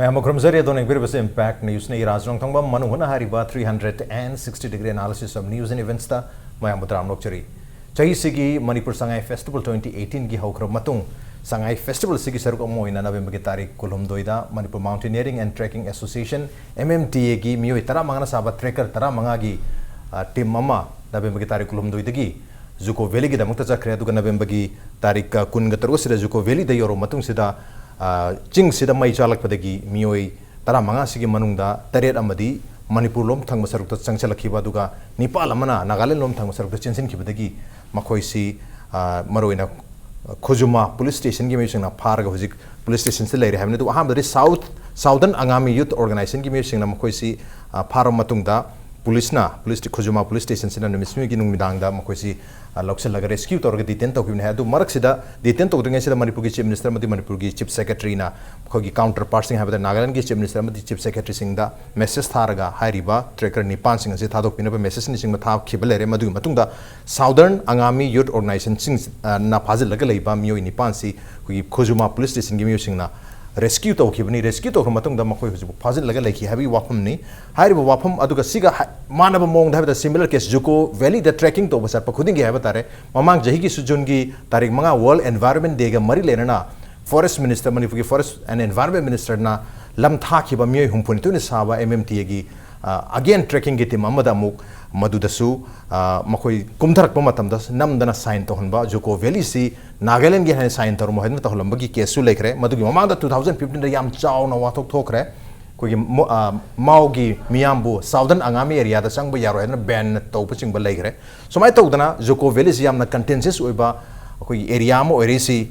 Mayam Krumzari don't agree with impact news ne Raj Nongthombam Manung Hutna hariba 360-degree analysis of news and events ta Mayam Dram Lokchari. Chahi sigi Manipur Sangai Festival 2018 gi haukra matung Sangai Festival sigi saruk moina November gi tarik kulum doida Manipur Mountaineering and Trekking Association MMTA gi mioi tara mangana sabat trekker tara mangagi tim mama November gi tarik kulum doida gi DZOUKO Valley gi damukta chakre aduga November gi tarik kun ga taru sida DZOUKO Valley da yoro matung sida Jing sida mai chalak padagi mioi tara manga sigi manungda taret amadi Manipur lom thang masarukta changchalakhiba duga Nepal amana Nagaland lom thang masarukta chensin khibadagi makhoi si maroina Khojuma police station gi mesingna pharga hojik police station se leire hamne du ahamdari southern angami youth organization gi mesingna makhoi si pharam matungda police Khojuma police station sina numismi gi nungmidangda makhoi si loksel laga rescue torga detain to kibne hadu marak sida detain to dringa sida Manipur gi chief minister madi Manipur gi chief secretary na khogi counterpart sing habada Nagaland gi chief minister madi chief secretary sing da message tharaga hairiba tracker nipan sing se thadok pina message ni sing ma tha khibale madu matungda southern angami youth organization sing na phazil laga leiba mioi nipan si khogi Khojuma police station gi mioi sing na rescue to khibni rescue to matung da makhoi huju phazil laga lekhi habi wafam ni hairiba wafam aduga siga manaba mong da similar case DZOUKO Valley the trekking to basar pa khuding gi haba tare mamang jahi gi sujun gi tarik manga world environment day ga mari lenana forest minister Manipur gi forest and environment minister na lam tha khiba mioi humpun tu ni saba MMTA gi again trekking gi team amada muk madudasu makhoi kumtharak pa matam das namdana sign to honba DZOUKO Valley si Nagaland gi han sign tar mohen ta holam gi case su lekre madugi mamang da 2015 da yam chaw na wathok thokre kogi maugi miyambu southern angami area da sangba yaro na ban to puching ba lekre so mai to dana DZOUKO Valley si yam na contentious oiba kogi area mo orisi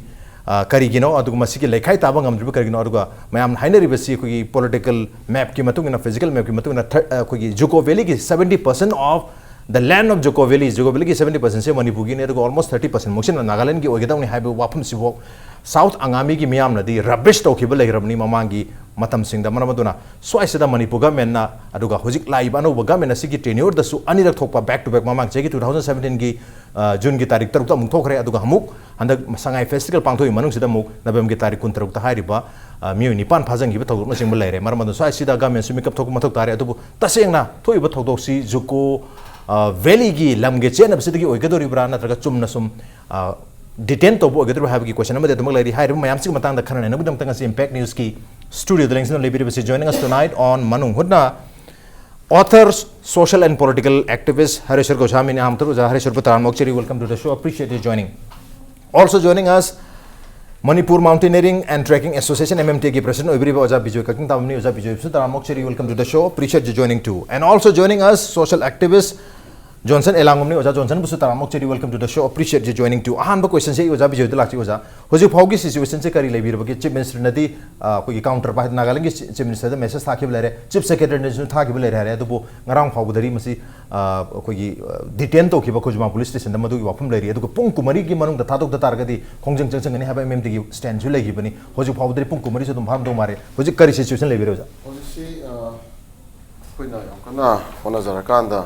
karigino aduga masigi lekhai tabang amdriba karigino aduga mayam hainari basi kogi political map ki matung na physical map ki matung na kogi DZOUKO Valley ki 70% of the land of DZOUKO Valley ki 70% se Manipur gi ne almost 30% mokshin Nagaland gi ogedawni haibu wapam sibo south angami gi miyam na di rubbish to khibal legrabni mamangi matam singda manamaduna so aisada Manipur government na aduga hojik live anu government sigi tenure da su anirak thokpa back to back mamang chegi 2017 gi June gi tarik taruk ta mung thokre aduga hamuk handak sangai festival pangthoi manung sida muk November gi tarik kun taruk ta hairiba mioi nipan phajang gi ba thok masing balaire maramadu so aisida government su mikap thok mathok tare adubu tasengna thoi ba thokdok si DZOUKO Valley gi lamge chen absidagi oigadori brana traga chumna sum detain to bo oigadori have gi question amade tumak lari hairiba mayam sig matang da khana na budam tanga impact news ki studio the links no lebiri basi joining us tonight on Manung Hutna author social and political activist Hareshwar Goswami ne hamtar Hareshwar Pataran Mokcheri welcome to the show appreciate you joining also joining us Manipur Mountaineering and Trekking Association MMTA ki president oibri ba oja Bijoy Kakchingtabam ne oja Bijoy Pataran Mokcheri welcome to the show appreciate you joining too and also joining us social activist Johnson Elangbam Oja Johnson busu taramok cheri welcome to the show appreciate you joining to ahan ba question se oja Bijoy dalak oja hoji phaugi situation se kari lebir ba chief minister nadi koi counter pa Nagaland gi chief minister da message tha khib lere chief secretary ne tha khib lere hare adubu ngarang phau budari masi koi detain to khiba Khojuma police station da madu gi wafam lere adugu pung kumari gi manung da thadok da targadi khongjang changchang ani haba MMT gi stand ju legi bani hoji phau budari pung kumari se dum bham do mare hoji kari situation lebir oja hoji si koi na yam kana hona jara kanda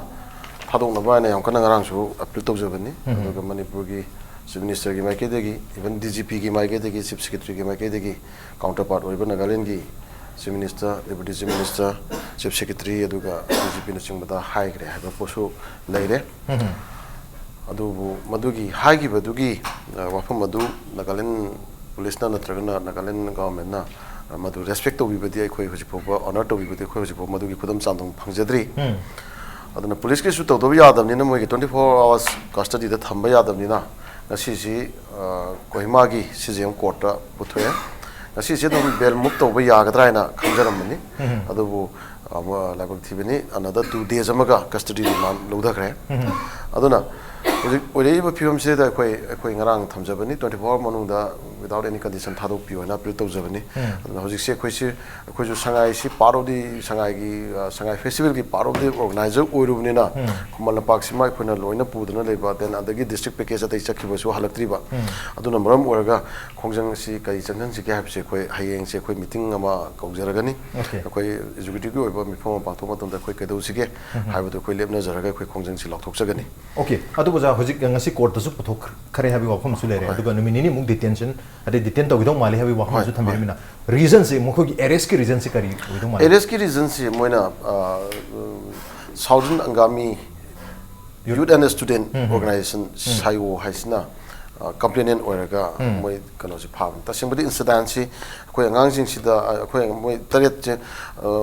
Hadong nabane yang kana ngarang su appeal to jabani aduga Manipur gi chief minister gi maike degi even DGP gi maike degi chief secretary gi maike degi counterpart oiba Nagaland gi chief minister deputy chief minister chief secretary aduga DGP na singba high gre haba posu leire adubu madugi high gi badugi wafam madu Nagaland police na natragana Nagaland government na madu respect to bibadi ai khoi hoji poba honor to bibadi khoi hoji poba madugi khudam chandong phangjadri aduna police ke su to yadam ni na moi 24 hours custody da thamba yadam ni na ngasi si Kohima gi CJM court ta puthoe ngasi se dum bel muk to ba yagadra na khangjaram ni adubu labak thibini another 2 days amaga custody demand logda khre aduna oi ba film se da koi ngarang thamjabani 24 hour manung da without any condition thadok pi na appeal to jabani aduna hojik se koi ju sangai si parodi sangai festival ki parodi organizer oirubni na kumal pak si mai khona loina puduna leba den adagi district package atai chakhiba su halaktri ba aduna maram oraga khongjang si kai changjan si ke hapse koi hayeng se koi meeting ama kaujaragani koi executive ki oiba mifom pangthok matom da koi kedau sige haibado koi lepna jaraga koi khongjang si lathok jagani okay adu boja hojik ngasi court su puthok khare habi wafam su lere aduga numini muk detention अरे detain तो विदों माले है वहाँ जो थम्बे मिना reason से मुखो की arrest की reason से करी विदों माले एरेस्ट की रीजन से मोइना southern Angami youth and student organisation साइओ हाइसना कंप्लेनेंट ओरगा मोय कनो से फाम तसिंबदि इंसिडेंट से कोई अंगांगसिंग सिदा कोई मोय तरेत जे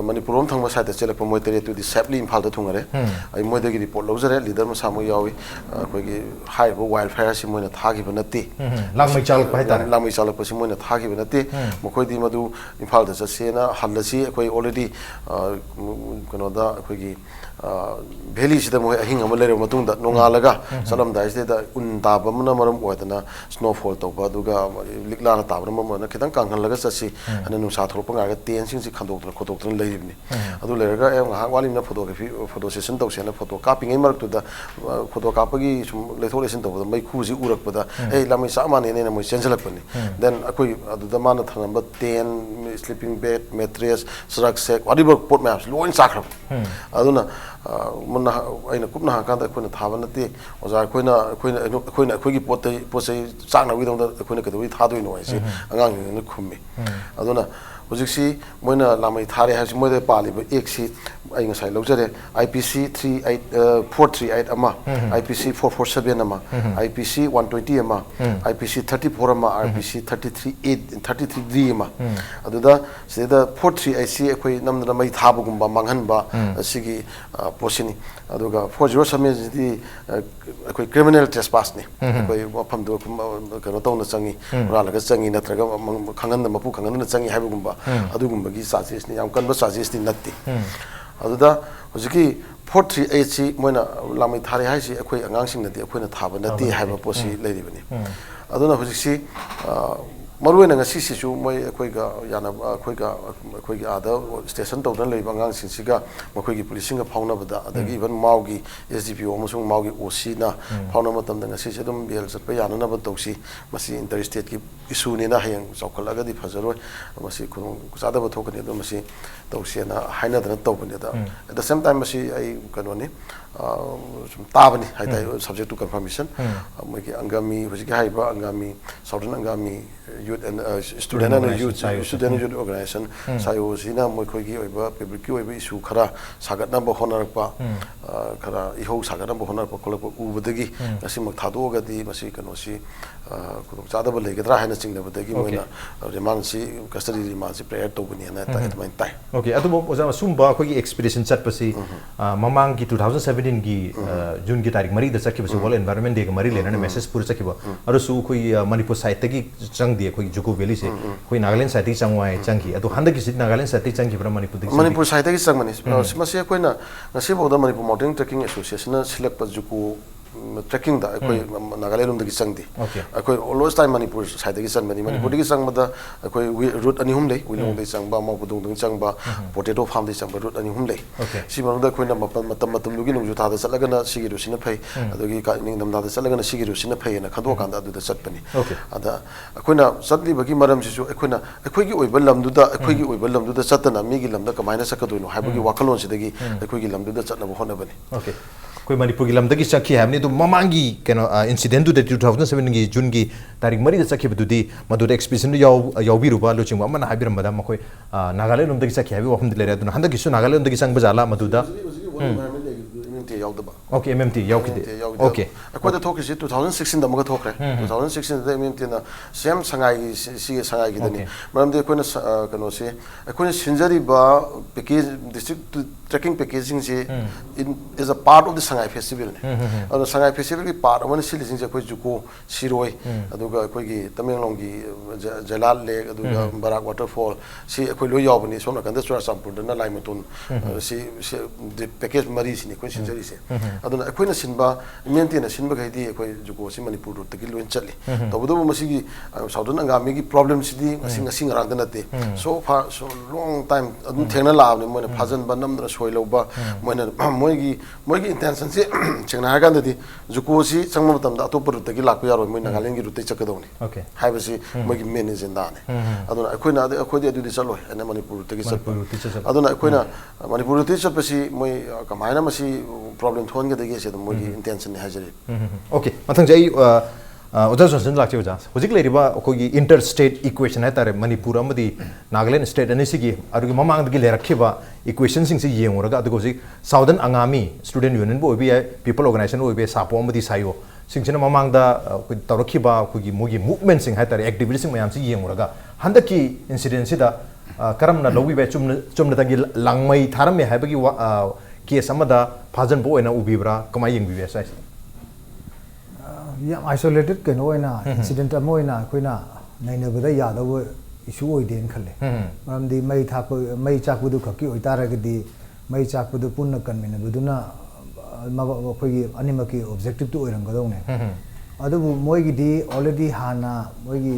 मणिपुरम थंगबा साइड चेलप मोय Taret to the सेपली Imphal the थुंगरे आई मोय दगी रिपोर्ट लौजरे लीडर मसा मो यावी कोई की हाइबो वाइल्ड फायर से मोयना थागी बनते लांगमै चालक हाइतारे लांगमै चालक पसि मोयना थागी बनते मखोय दि मदु इम्फाल द सेना हल्लसी कोई ऑलरेडी कनो दा कोई की भेली सिदा मोय अहिंग अम लेरो मतुंग दा नोंगालगा सलम दाइसे दा उन ताबमना मरम ओयदना स्नोफॉल तौबा दुगा लिकलाना ताबरम मना खितंग कांगनलगा ससी अने नुसा थोरप गागा तेन सिंग सि खंदोक्तन खोतोक्तन लेरिबनि अदु लेरगा ए ngahak walina photography photo session tawsena photo copying ai marak da photo copy sum lethol lesin tawda mai khu ji urak pada ei lamai sa mane ne moi changelak pani then akoi adu da mana thanamba 10 sleeping bed mattress srak set whatever pot maps loin sakhra aduna munna aina kupna ha kan da koina thaba nate oza koina khoi gi pot sei chakna wi dong da koina kadoi thadoi no ai si angang ne khummi aduna hojiksi moina lamai thare ha moi de pali ek si ai ngai lojare IPC 438 ama IPC 447 ama IPC 120 ama IPC 34 ama RPC 33D ama aduda sida 438 akoi namna mai thabu gumba manghanba asigi posini aduga 407 di akoi criminal trespass ni akoi mafam do kano tawna changi ralaga changi natraga khangan mapu khangan na changi haibu gumba adugumba gi charges ni yam kanba charges ni natti aduda hojiki 438 si moina lamai thare hai si akoi angang sing nati akoi na thaba nati haiba posi leiribani aduna hojiki maruena nga sisi chu moi akoi ga yana akoi ga ada station tawdan leiba angang sing siga makoi gi policing ga phauna bada adagi even maugi SDPO amasung maugi OC na phauna matam da nga sisi dum bel satpa yana na ba tawsi masi interstate ki issue ni na hayang chawkhalaga di phajaroi masi khunu sada ba thokani dum masi tawsi na haina da tawbani da at the same time masi ai kanoni tabani haidai subject to confirmation moi ki angami hojiki haiba angami southern angami youth and student and youth organization sayo sina moi khoi gi oiba public ki oiba issue khara sagat na ba honarakpa khara iho sagat na ba honarakpa kolak ubadagi asimak thado di masi kano si kudok chada ba legedra haina chingna badagi moina remand si custody remand si prayer to buni na ta etmain tai okay atu bo oja sumba khoi gi expedition chat pasi mamang ki 2017 gi june gi tarik mari da sakhi basi world environment day ga mari lena message pur sakhi ba aru su khoi manipur side gi chang di khoi juko valley se khoi nagaland side gi changwai changi atu handa gi nagaland side gi changi bra manipur side gi changmani simasi khoi na ngasi bo da manipur mountain trekking association na select pa juko trekking da akoi nagaland da gi changdi akoi always time manipur side gi changmani manipur gi changmada akoi route ani hum lei wilong dei changba ma budung ding changba potato farm dei changba route ani hum lei si manu da khoi na matam lu gi nungju tha da chalaga na sigi ru sina phai adogi ka ning dam da chalaga na sigi ru sina phai na khado kan da adu da chatpani ada akoi na satli bagi maram si su akoi na akoi gi oiba lam du da akoi gi oiba lam du da chatana mi gi lam da kamaina sakadoino haibu gi wakalon sidagi akoi gi lam du da chatna bo hona bani कोई मणिपुर की लमदगी चखी है तो ममांगी केनो incident दु 2007 की जून की तारीख मरी द चखी बदुदी मदुद एक्सपीडिशन यावबी रुबा लोचिंग अमना हाबिरम बदा मखोय नागालैंड लमदगी चखी है वफम दिलेरे दुना हंदगी सु नागालैंड लमदगी संग बजाला मदुदा okay MMT yaukide okay akwada thokri 2016 da maga thokre 2016 da MMT na sem sangai si sangai gidani maram de koina kano se akoina sinjari ba package district trekking packaging se is a part of the sangai festival and sangai festival ki part one silising je koi juko siroi aduga koi gi tamenglong gi jalal lake aduga barak waterfall si koi lo yawbani somna kanda chura sampur na laimatun si the package mari sini koi sinjari se aduna akoina sinba maintain sinba gaidi akoi juko si manipur route ki loin chali tobudo masigi southern angami gi problem sidi asing rang na te so far so long time adun thengna labne moina phajan banam na soiloba moina moigi intention se chengna ha ganda di juko si changma matam da atop route ki lakpa yaro moina nagaland gi route chakadoni okay haibasi moigi main agenda ne aduna akoina akoi adu di chalo ana manipur route ki chal aduna akoina manipur route chapasi moi kamaina masi problem thon ga dege se moigi intention ne hajari okay mathang jai ओजा Johnson लाक्चे ओजा हुजिक लेरिबा अखोगी inter state equation है तारे Manipur अमदी Nagaland state अनिसिगी अरुगी ममांगदगी लेरखिबा equation सिंग से येंगुरगा अदुगो जी southern Angami student union बो ओबी people organisation ओबी सापो अमदी सायो सिंगसिना ममांगदा तौरखिबा अखोगी मुगी movement सिंग है तारे activity सिंग मयाम से येंगुरगा हंदकी इंसिडेंट सिदा करमना लौबी चुमना तंगी लांगमई थारमे हाइबगी केस अमदा फाजन बो ओइना उबीब्रा कमाय येंगबी साइस यम आइसोलेटेड कनो ओइना इंसिडेंट अमो ओइना अखोइना नैनबदा यादव इशू ओइदेन खले मरमदि मई थाप मई चाकबुदु खकी ओइतारगदि मई चाकबुदु पुन्ना कन्मिनबदुना अखोगी अनिमकी ऑब्जेक्टिव टू ओइरंगदौने अदुबु मोइगिदि ऑलरेडी हाना मोइगी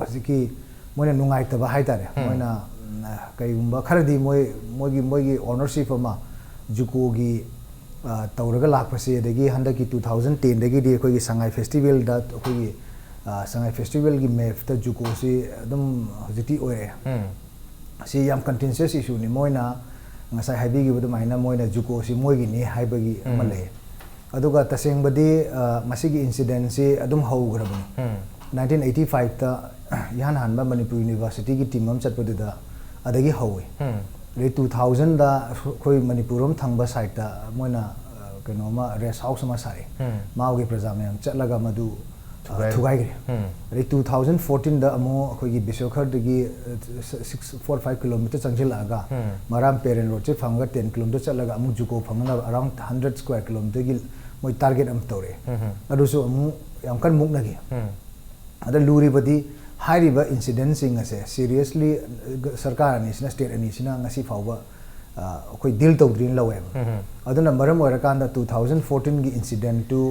हजिकी मोइना नुंगाइतबा हाइतारे मोइना कईगुंबा खरदी मोइगी ओनरशिप अमा जुकोगी तौरगा लाखपसे दगी हंदकी 2010 दगी दी अखोगी संगाई फेस्टिवल दा अखोगी संगाई फेस्टिवल की मेफ ता जुको से एकदम हजिती ओरे सी याम कंटेंशियस इशू नि Moina ngasai haibi gi maina moina juko si moigi ni haibagi amale aduga tasengbadi masigi incident si adum haugrabani 1985 ta yan hanba manipur university gi team am chatpadu da adagi hawi re 2000 da khoi manipuram thangba site ta moina kenoma rest house ma sare maugi prajam yam chatlaga madu thugai gre re 2014 da amo khoi gi bisokhar dagi 645 km changjil aga maram parent road che phanga 10 km chatlaga amu juko phanga around 100 square kilometer gi moi target am tore adu so amu yam kan muk nagi ada luri badi hairi ba incident sing ase seriously sarkar ani sina state ani sina ngasi fawba khoi deal tawdrin lawe aduna maram oira kanda 2014 gi incident to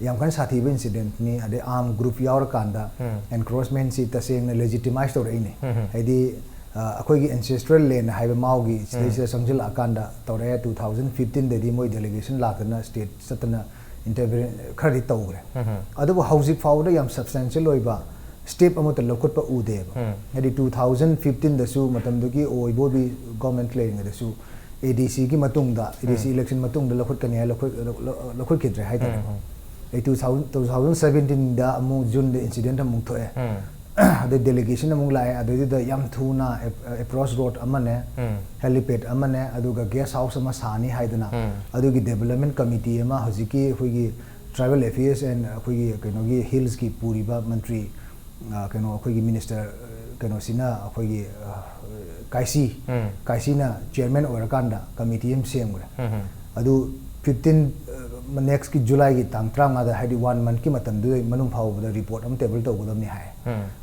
yam kan sathi ba incident ni ade arm group yaur kanda encroachment si taseng legitimize to reine haidi akhoi gi ancestral land haiba maugi state sangjil akanda tore 2015 de di moi delegation lakna state satna intervene khari tawgre adu housing fawda yam substantial oiba step amota lokot pa ude ba haidi 2015 da su matam du gi oibo bi government claim da su ADC gi matung da ADC election matung da lokot kania lokot kidre haida 2017 da amu June the incident amu thoe the delegation amu lai adu da yam thuna approach road amane helipad amane aduga guest house ama sani haidana adugi development committee ama hojiki khoigi tribal affairs and khoigi kenogi hills ki puri ba mantri keno khoigi minister keno sina khoigi kaisi na chairman orakanda committee em semgre adu 15 next ki July ki tang tranga da haidi 1 month ki matam du manung phau da report am table to godam ni hai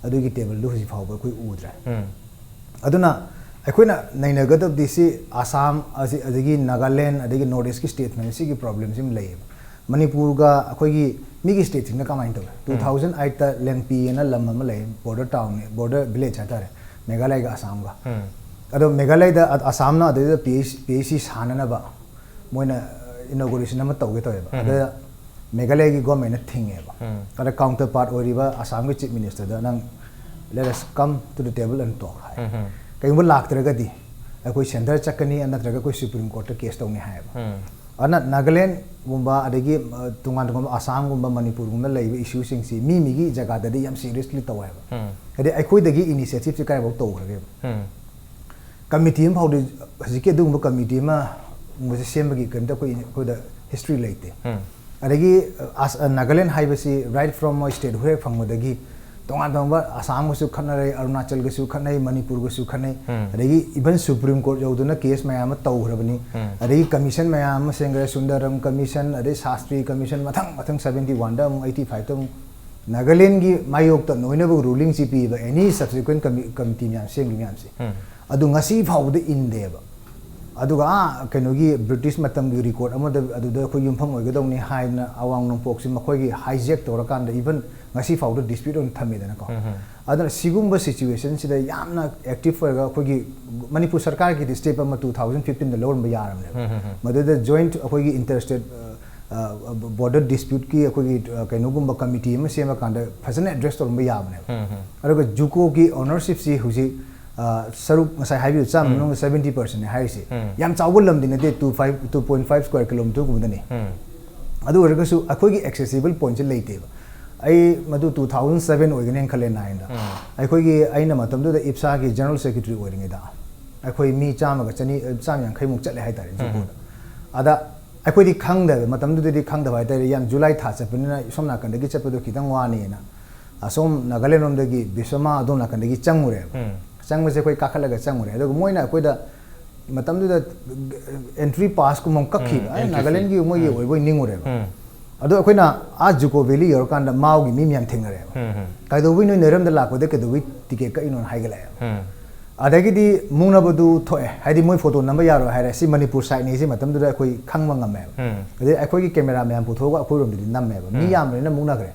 adu ki table du hi phau ba koi udra aduna akoina naina gadab disi Assam adigi Nagaland adigi Northeast ki state na si ki problem sim lay Manipur ga akoi gi mi ki state na kamain to 2008 ta Lengpi na lam ma lay border town border village ha tare Meghalaya ga Assam ga ado Meghalaya da Assam na adu PAC sanana ba moina inauguration ama tawge toyeba ada Meghalaya gi government thingeba kada counterpart oriba Assam gi chief minister da nang let us come to the table and talk hai kaimbo laktraga di akoi center chakani anatraga koi supreme court case tawni haiba ana Nagaland gumba adagi tungan Assam gumba Manipur gumba laiba issue sing si mi gi jaga da yam seriously tawaiba ade akoi dagi initiative kai ba tawgrage committee am haude hajike dum committee ma मुझे same बगी कंटा कोई द history लेते अरेगी नागालैंड हाइबसी right from my state हुए फंगमदगी तोंगा तोंबा आसाम गसु खनरे अरुणाचल गसु खनै मणिपुर गसु खनै अरेगी इवन सुप्रीम कोर्ट जौदुना केस मयाम तौग्रबनी अरेगी कमीशन मयाम सेंग्रे सुंदरम कमीशन अरे शास्त्री कमीशन मथंग मथंग 71 दा 85 ता नागालैंड की मायोग त नोइनबु रूलिंग सीपी बा एनी सब्सिक्वेंट कमिटी म्याम सेंग म्याम से अदु ngasi फाउद इन देबा aduga kenogi British matam gi record amada aduda khoi yumpham oigadongni haina awang nongpok si makhoi gi hijack torakanda even ngasi fawda dispute on thamidana ko adana sigumba situation sida yamna active oiga khoi gi Manipur sarkar gi step ama 2015 da lord ba yaram le madada joint khoi gi interstate border dispute ki khoi gi kenogumba committee ma sema kanda phasana address torba yamne aduga juko gi ownership si huji saruk ngasai haibi cham nong 70% ne haisi yam chawbul lam din de 2.5 square kilometer gum dani adu orga su akoi gi accessible point leite ba ai madu 2007 oigane khale 9 da ai khoi gi aina matam du da ipsa gi general secretary oiringe da ai khoi mi chama ga chani cham yang khai muk chatle hai tare juko ada ai khoi di khang da matam du di khang da bai tare yam july tha chapina somna kan da gi chapu do kitang wani na asom nagaland rom da gi bisama adon na kan da gi changure changme se khoi kakhala ga changure ado moina khoi da matam du da entry pass ku mong kakhi nagaland gi mo gi oi boi ningure ado akoina a juko valley yor kan da mau gi mi myam thingnare kai do wi no neram da la ko de ke do wi ticket ka inon hai gala adagi di mungna bodu thoe haidi moi photo number yaro haire si manipur side ni si matam du da koi khangma ngame ade akoi gi camera man pu thoga akoi rom di namme ba mi yam ne mungna gre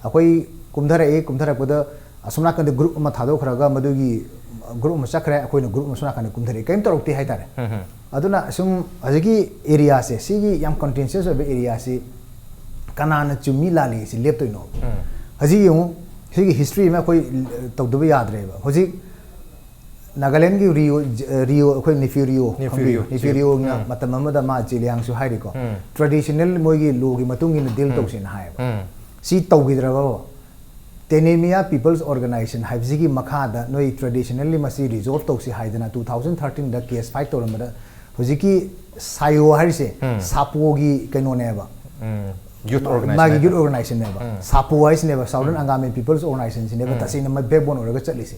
akoi kumthara ko da asumna kan de group ma thado khra ga madu gi group ma sakre akoi no group ma suna kan kumthari kaim torok ti hai tare aduna sum ajigi area se si gi yam contentious of area si kanana chumi lali si lep to no haji yung higi history ma koi tok du yaad re ba hoji Nagaland gi Rio koi Nifirio na matam amada ma chiliang su hai ko traditional moi gi lo gi matung in deal tok sin hai ba si tau gi dra ba Tenemia People's Organization hai gi makha da noi traditionally masi resolve tok si hai dana 2013 da case fight to ramada hoji ki sayo hari se sapo gi kaino ne ba youth organization neba sapu wise neba southern angami people's organization neba tasina ma backbone oraga chatlisi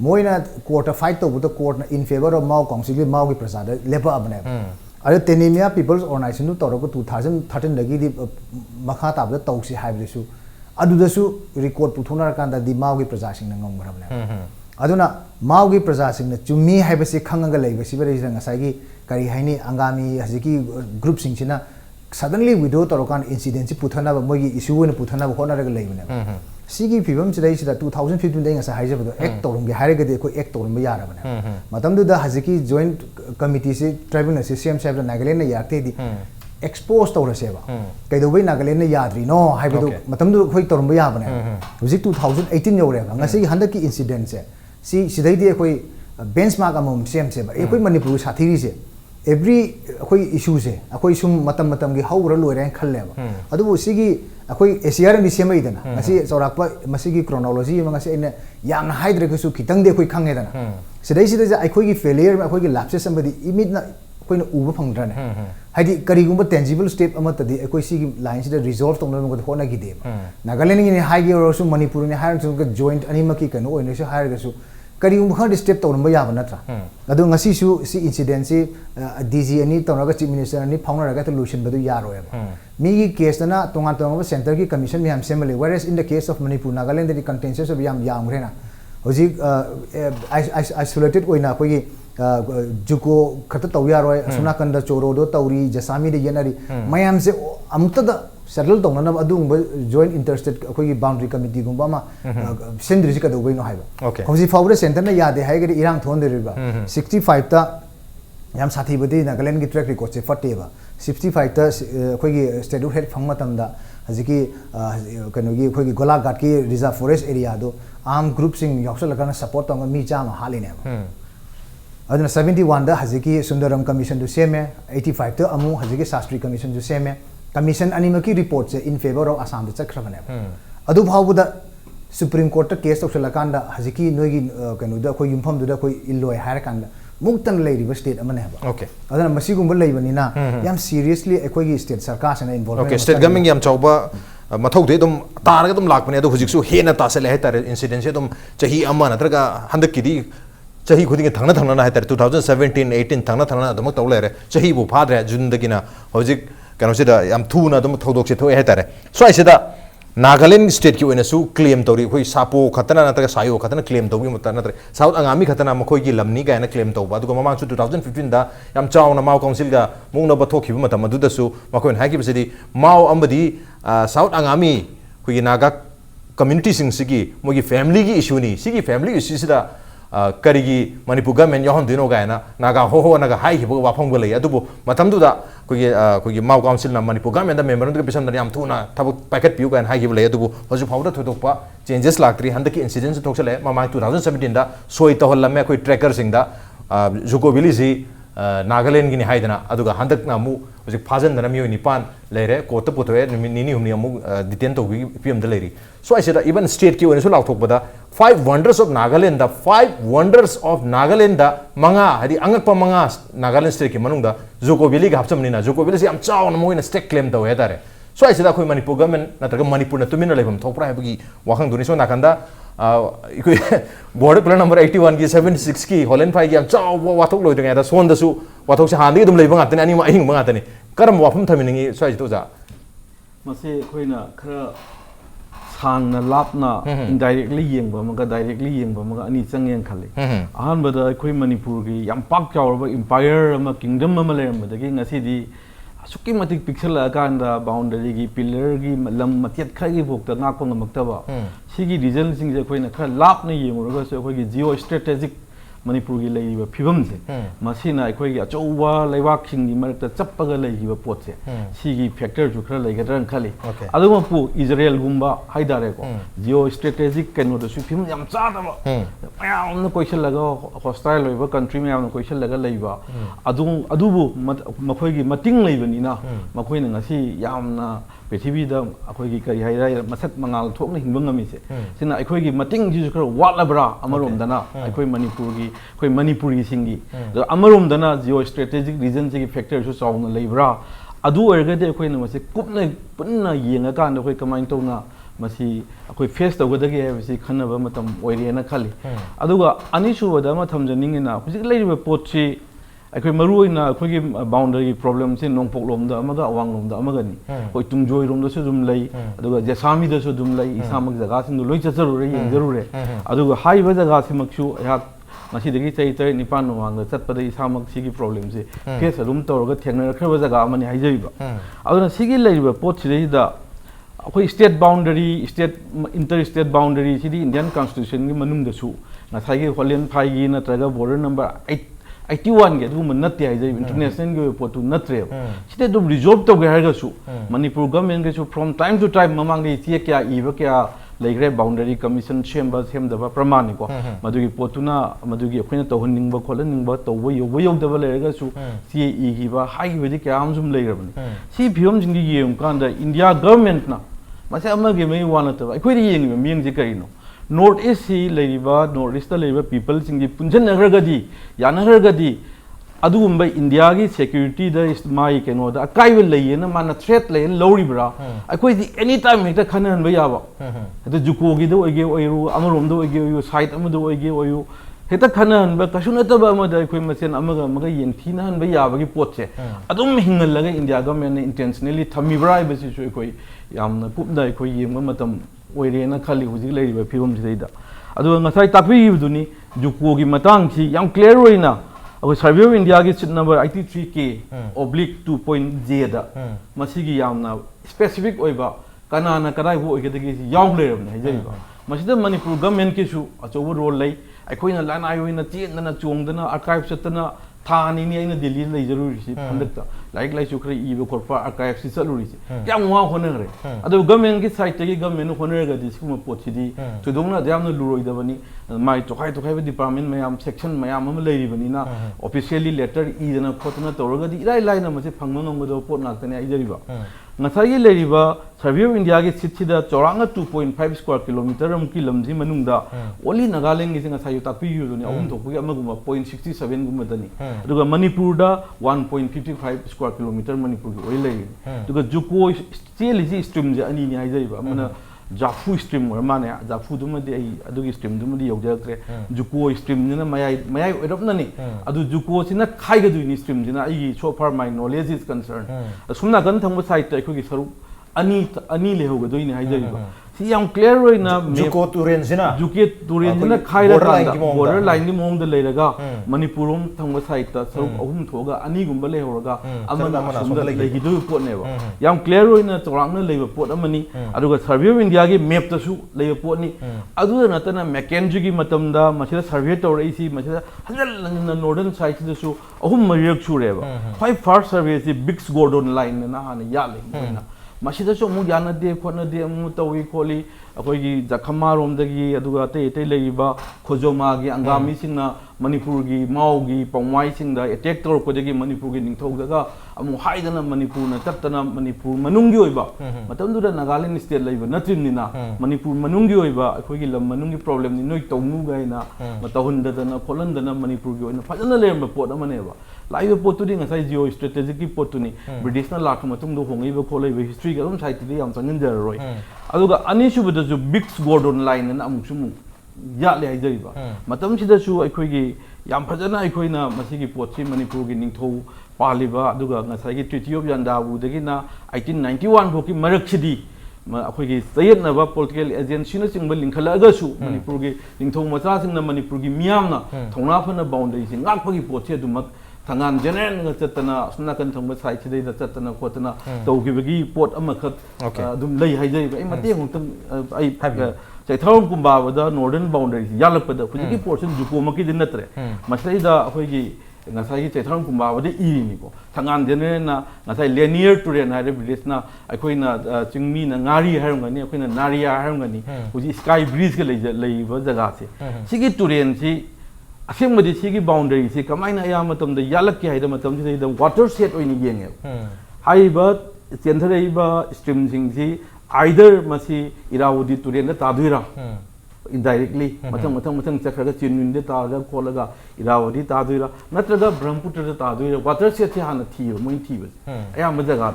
moina court fight to the court in favor of mau council mau gi prasad lepa abne ade tenemia people's organization nu torogo 2013 dagi di makha tab da tausi haibisu adudasu record puthona kan da di mau gi prasasing na ngom barabne aduna mau gi prasasing na chumi haibasi khangaga leibasi bari ranga sagi kari haini angami haziki group sing china suddenly withdraw torokan incident si puthana ba mogi issue ne puthana ba hona raga leibne sigi fibam chidai sida 2015 dai ngasa haije ba act torum ge haire ge ko act torum ba yara bane matam du da haziki joint committee se tribunal se cm sab nagaland na yakte di expose tawra se ba kai do bai nagaland na yadri no haibe do matam du khoi torum ba ya bane huzik 2018 yore ba ngasi handaki incident se si sidai di khoi benchmark amom cm se ba e khoi manipur sathiri se every akoi issue se akoi sum matam gi haura loire an khalle ba adu sigi akoi ACR ni semai dana asi sorakpa masigi chronology ma ngasi ina yamna haidre ko su kitang de khoi khange dana sidai sidai akoi gi failure akoi gi lapses somebody imit na akoi na uba phangdra ne haidi kari gumba tangible step ama tadi akoi sigi line sida resolve tongna ko hona gi de nagaland ni hai gi ro su manipur ni hai su joint anima ki kano oine su hai ga su kari um khar step tawramba yaba natra adu ngasi su si incident si DG ani tawraga chief minister ani phawna raga to solution badu yaro ya mi gi case na tonga tonga center ki commission mi am semale whereas in the case of manipur nagaland the contentious of yam rena hoji isolated oina ko gi juko khata taw yaro asuna kanda choro do tawri jasami de yanari mayam se amta da settle tong na adu joint interstate ko gi boundary committee gumba ma sendri ji ka do no haiba hoji fawre center na yade hai gi irang thon de riba 65 ta yam sathi badi nagaland gi track record se fatte ba 65 ta ko gi state head phangma tam da haji ki kanu gi ko gi golaghat ki reserve forest area do arm group sing yoksal kana support tong mi chama haline ba aduna 71 da haji ki sundaram commission do seme 85 ta amu haji ki sastri commission do seme commission animaki report se in favor of Assam de chakrabane adu bhawu da supreme court ta case of lakanda haziki noigi kanu da koi yumpham du da koi illoi hair kanda muktan lei river state amane ba okay adana masi gumba lei bani na yam seriously ekoi gi state sarkar sana involved okay state government yam chauba mathau de dum targa dum lakpane adu hujik su hena ta se le hetare incident se dum chahi amma natraga handak ki di chahi khuding thangna na hetare 2017 18 thangna dum taw lere chahi bu phadre jun dagina hujik kano sida yam thuna dum thodok se thoe hetare so ai sida Nagaland state ki oina su claim tori khoi sapo khatana na ta sayo khatana claim tobi mutta na south angami khatana makhoi gi lamni ga na claim toba adu mamang su 2015 da yam chauna mau council ga mungna ba thokhi ba matam adu da su makhoi ha gi bisidi mau ambadi south angami khoi gi naga community sing sigi mogi family gi issue ni sigi family issue sida karigi manipur government yohon dino ga na naga ho naga hai hi ba phang ba lai adu bo matam du da kogi mau council na manipur government da member ndu bisam da yam thuna thabu packet piu gan hai gi lai adu bo hoju phawda thodokpa changes laktri handaki incidents thoksale mama 2017 da soi to holla me koi tracker sing da juko village Nagaland gini haidana aduga handak na mu ojik phajan dana miyo nipan lere kota putoe nini humni amu detain to pm daleri so I said even state ki one so law thok bada 5 wonders of Nagaland the 5 wonders of Nagaland da manga hadi angak pa manga Nagaland state ki manung da Zoko Valley ga hapcham nina Zoko Valley si am chaw na mo ina state claim da wedare so I said akoi Manipur government natraga Manipur na tumina lebam thokra habagi wakhang duni so nakanda border plan number 81 ki 76 ki Holland 5 ki am chaw wathok loi denga da son da su wathok se handi dum leibang atani ani ma hing bang atani karam wafum thamingi so I to ja mase khoina khara sang lap na indirectly yengba maga directly yengba maga ani changyeng khali ahan bada khoi Manipur gi yam pak chawrba empire ama kingdom ama lerem bada gi ngasi di suki matik pixel aganda boundary gi pillar gi lam matiat khagi bokta ngakpa ngamakta sigi region sing je khoina khara lap na yengurga so khoi gi geo strategic Manipur gi leiba phibam se masina khoi gi achouwa leibak sing gi marakta chappaga leigiba pot se sigi factor ju khara leigadran khali aduma pu Israel gumba haidare ko geo strategic keno da su phim yam cha da ba mayam na question laga hostile loiba country mayam na question laga leiba adubu makhoi gi mating leibani na makhoi na ngasi yamna Pethibi da akhoi gi kari haira masak mangal thok na hingbang ami se sina akhoi gi mating ji khara watlabra amarom dana akhoi Manipur gi khoi Manipur gi singi da amarom dana geo strategic region gi factor su chawna leibra adu erga de akhoi na mase kupna punna yenga kan da akhoi kamain tawna masi akhoi face tawgadagi habisi khanaba matam oirena khali aduga anisu wada ma thamjaningina hujik leiba potchi akhoi maruina akhoi gi boundary problem se nongpok lomda amaga awang lomda amaga ni hoi tungjoi romda su dum lei aduga jasami da su dum lei isamak jaga sing loi chacharu re yengjaru re aduga haiba jaga simaksu ya masi degi chai chai nipan wang chat pada isamak sigi problem se face room tawga thengna khaba jaga amani haijaiba aduna sigi leiba pot chidei da akhoi state boundary state interstate boundary sidi Indian constitution gi manung da su na thai gi Holland phai gi na traga border number 81 ge du manat ya jai international ge potu natre site dum resolve to ge har su Manipur government ge su from time to time mamang ge tie kya iba kya leigre boundary commission chamber da pramani ko madugi potuna madugi akhina to hunning ba kholan ba to wo yo da ba le ga su tie gi ba hai gi kya am sum leigre bani si phiom jing gi yem kan da India government na masa ama ge mai wana ta akhoi ri yeng ming ji kai no North East si leiba North East leiba people singi punjan nagargadi yanagargadi adugumba India gi security da mai keno da akai wel leiyena mana threat lei loribra akoi di anytime hekta khanan ba yaba adu juko gi do oige oiru amarom do oige oyu site am do oige oyu hekta khanan ba kasuna ta ba ma da akoi masen amaga maga yeng thina han ba yaba gi potche adum hingal laga India government intentionally thamibra ba si akoi yamna kupda akoi yeng matam oirena khali hujik leiba phibam sidaida adu ngasai takbi duni juko gi matang si yam clear oina akoi survey of India gi sheet number 83K/2.J da masigi yamna specific oiba kanana kadai bo oigedagi si yaw leirabna hijaiba masida Manipur government ki su achobu role lei aikoina lanai oina chendana chongdana archive chatana thani ni aina Delhi lei jaruri si pandakta like lai chukre ibe korpa archive si chaluri si kyam wa honare adu government ki site gi government honare ga diskuma pochidi tudongna jamna luroi da bani mai tokai tokai department mayam section mayam am lei bani na officially letter idana khotna tawraga di ilai lai na mase phangma ngomdo pot naktane ai jariba ngasai leriba survey of India gi sitsida choranga 2.5 square kilometer am ki lamji manungda only Nagaland gi ngasai takpi yu ni ahum thokpi amaguma 0.67 guma dani aduga Manipur da 1.55 square kilometer Manipur gi oilei aduga juko steli stream je ani ni haijaiba amana Jafu stream or mane Jafu duma de ai adugi stream duma di yogjakre juko stream ni na mayai oidopna ni adu juko sina khai ga du ni stream jina ai so far my knowledge is concerned sumna gan thangba site ta khogi saru ani le hoga do ni haijaiba si yam clear roina juko turen jina khai ra border line ni mong da leiraga Manipurum thangba site ta saru ahum thoga ani gumba le horaga amana sumda legi du pot ne ba yam clear roina chorang na leiba pot amani aduga survey of India gi map ta su leiba pot ni adu na ta na McKenzie gi matam da masida survey torai si masida hanal na northern side da su ahum mariak su re ba five first survey si Bix Gordon line na hana ya le masida so mu yana de khona de mu tawi kholi ꯑꯩꯈꯣꯏꯒꯤ ꯖꯈꯃꯥꯔꯣꯝꯗꯒꯤ ꯑꯗꯨꯒ ꯑꯇꯩ ꯑꯇꯩ ꯂꯩꯔꯤꯕ ꯈꯣꯖꯣꯃꯥꯒꯤ ꯑꯪꯒꯥꯃꯤꯁꯤꯡꯅ ꯃꯅꯤꯄꯨꯔꯒꯤ ꯃꯥꯎꯒꯤ ꯄꯥꯎꯃꯥꯏꯁꯤꯡꯗ attack ꯇꯧꯔꯛꯄꯗꯒꯤ ꯃꯅꯤꯄꯨꯔꯒꯤ ꯅꯤꯡꯊꯧꯗꯒ ꯑꯃꯨꯛ ꯍꯥꯏꯗꯅ ꯃꯅꯤꯄꯨꯔꯅ ꯆꯠꯇꯅ ꯃꯅꯤꯄꯨꯔ ꯃꯅꯨꯡꯒꯤ ꯑꯣꯏꯕ ꯃꯇꯝꯗꯨꯗ ꯅꯥꯒꯥꯂꯦꯟ ꯁ꯭ꯇꯦꯠ ꯂꯩꯕ ꯅꯠꯇ꯭ꯔꯤꯕꯅꯤꯅ ꯃꯅꯤꯄꯨꯔ ꯃꯅꯨꯡꯒꯤ ꯑꯣꯏꯕ ꯑꯩꯈꯣꯏꯒꯤ ꯂꯝ ꯃꯅꯨꯡꯒꯤ ꯄ꯭ꯔꯣꯕ꯭ꯂꯦꯝꯅꯤ ꯅꯣꯏ ꯇꯧꯅꯨ ꯒꯥꯏꯅ ꯇꯧꯍꯟꯗꯗꯅ ꯈꯣꯠꯍꯟꯗꯅ ꯃꯅꯤꯄꯨꯔꯒꯤ ꯑꯣꯏꯅ ꯐꯖꯅ ꯂꯩꯔꯝꯕ ꯄꯣꯠ ꯑꯃꯅꯦꯕ ꯂꯥꯛꯏꯕ ꯄꯣꯠꯇꯨꯗꯤ ꯉꯁꯥꯏ ꯖꯤꯑꯣ ꯁ꯭ꯇ꯭ꯔꯦꯇꯦꯖꯤꯛꯀꯤ ꯄꯣꯠꯇꯨꯅꯤ ꯕ꯭ꯔꯤꯇꯤꯁꯅ ꯂꯥꯛꯄ ꯃꯇꯨꯡꯗ ꯍꯣꯡꯉꯛꯏꯕ ꯈꯣꯠꯂꯛꯏꯕ ꯍꯤꯁꯇ꯭ꯔꯤꯒ ꯑꯗꯨꯝ ꯁꯥꯏꯠꯇꯗꯤ ꯌꯥꯝ ꯆꯪꯍꯟꯖꯔꯔꯣꯏ ꯑꯗꯨꯒ ꯑꯅꯤꯁꯨꯕꯗꯁꯨ ꯕꯤꯛꯁ ꯒꯣꯔꯗꯣꯟ ꯂꯥꯏꯟ ꯑꯅ ꯑꯃꯨꯛꯁꯨ ꯑꯃꯨꯛ ꯌꯥꯠꯂꯦ ꯍꯥꯏꯖꯔꯤꯕ ꯃꯇꯝꯁꯤꯗꯁꯨ ꯑꯩꯈꯣꯏꯒꯤ ꯌꯥꯝ ꯐꯖꯅ ꯑꯩꯈꯣꯏꯅ ꯃꯁꯤꯒꯤ ꯄꯣꯠꯁꯤ ꯃꯅꯤꯄꯨꯔꯒꯤ ꯅꯤꯡꯊꯧ ꯄꯥꯜꯂꯤꯕ ꯑꯗꯨꯒ ꯉꯁꯥꯏꯒꯤ ꯇ꯭ꯔꯤꯇꯤ ꯑꯣꯐ ꯌꯥꯟꯗꯥꯕꯨꯗꯒꯤꯅ 1891 ꯐꯥꯎꯒꯤ ꯃꯔꯛꯁꯤꯗꯤ ꯑꯩꯈꯣꯏꯒꯤ ꯆꯌꯦꯠꯅꯕ ꯄꯣꯂꯤꯇꯤꯀꯦꯜ ꯑꯦꯖꯦꯟꯁꯤꯅꯆꯤꯡꯕ ꯂꯤꯡꯈꯠꯂꯛꯑꯒꯁꯨ ꯃꯅꯤꯄꯨꯔꯒꯤ ꯅꯤꯡꯊꯧ ꯃꯆꯥꯁꯤꯡꯅ ꯃꯅꯤꯄꯨꯔꯒꯤ ꯃꯤꯌꯥꯝꯅ ꯊꯧꯅꯥ ꯐꯅ ꯕꯥꯎꯟꯗꯔꯤꯁꯤ ꯉꯥꯛꯄꯒꯤ ꯄꯣꯠꯁꯤ ꯑꯗꯨꯃꯛ ꯊꯪꯒꯥꯟ ꯖꯦꯅꯔꯦꯜꯒ ꯆꯠꯇꯅ ꯑꯁꯣꯝ ꯅꯥꯀꯟ ꯊꯪꯕ ꯁꯥꯏꯠꯁꯤꯗꯩꯗ ꯆꯠꯇꯅ ꯈꯣꯠꯇꯅ ꯇꯧꯈꯤꯕꯒꯤ ꯄꯣꯠ ꯑꯃꯈꯛ ꯑꯗꯨꯝ ꯂꯩ ꯍꯥꯏꯖꯔꯤꯕ ꯑꯩ ꯃꯇꯦꯡ ꯑꯃꯨꯛꯇꯪ ꯑꯩ ꯆꯩꯊꯥꯔꯣꯝ ꯀꯨꯝꯕꯥꯕꯗ ꯅꯣꯔꯗꯔꯟ ꯕꯥꯎꯟꯗꯔꯤꯁꯤ ꯌꯥꯜꯂꯛꯄꯗ ꯍꯧꯖꯤꯛꯀꯤ ꯄꯣꯔꯁꯟ ꯖꯨꯀꯣꯃꯛꯀꯤꯗꯤ ꯅꯠꯇ꯭ꯔꯦ ꯃꯁꯤꯗꯩꯗ ꯑꯩꯈꯣꯏꯒꯤ ꯉꯁꯥꯏꯒꯤ ꯆꯩꯊꯥꯔꯣꯝ ꯀꯨꯝꯕꯥꯕꯗ ꯏꯔꯤꯅꯤꯀꯣ ꯊꯪꯒꯥꯟ ꯖꯦꯅꯔꯦꯜꯅ ꯉꯁꯥꯏ ꯂꯦꯅꯤꯌꯔ ꯇꯨꯔꯦꯟ ꯍꯥꯏꯔꯦ ꯕ꯭ꯔꯤꯇꯤꯁꯅ ꯑꯩꯈꯣꯏꯅ ꯆꯤꯡꯃꯤꯅ ꯉꯥꯔꯤ ꯍꯥꯏꯔꯝꯒꯅꯤ ꯑꯩꯈꯣꯏꯅ ꯅꯥꯔꯤꯌꯥ ꯍꯥꯏꯔꯝꯒꯅꯤ ꯍꯧꯖꯤꯛ ꯁ꯭ꯀꯥꯏ ꯕ꯭ꯔꯤꯖꯀ ꯂꯩꯔꯤꯕ ꯖꯒꯥꯁꯦ ꯁꯤꯒꯤ ꯇꯨꯔꯦꯟꯁꯤ ꯑꯁꯦꯡꯕꯗꯤ ꯁꯤꯒꯤ ꯕꯥꯎꯟꯗꯔꯤꯁꯤ ꯀꯃꯥꯏꯅ ꯑꯌꯥꯝꯕ ꯃꯇꯝꯗ ꯌꯥꯜꯂꯛꯀꯦ ꯍꯥꯏꯕ ꯃꯇꯝꯁꯤꯗꯩꯗ ꯋꯥꯇꯔ ꯁꯦꯠ ꯑꯣꯏꯅ ꯌꯦꯡꯉꯦꯕ ꯍꯥꯏꯔꯤꯕ ꯆꯦꯟꯊꯔꯛꯏꯕ ꯁ꯭ꯇ꯭ꯔꯤꯝꯁꯤꯡꯁꯤ ꯑꯥꯏꯗꯔ ꯃꯁꯤ ꯏꯔꯥꯋꯗꯤ ꯇꯨꯔꯦꯟꯗ ꯇꯥꯗꯣꯏꯔꯥ indirectly matang chakraga chinwinde taga kholaga irawadi taduira natraga brahmaputra taduira water set se hana thiyo moi thiba ayamba jaga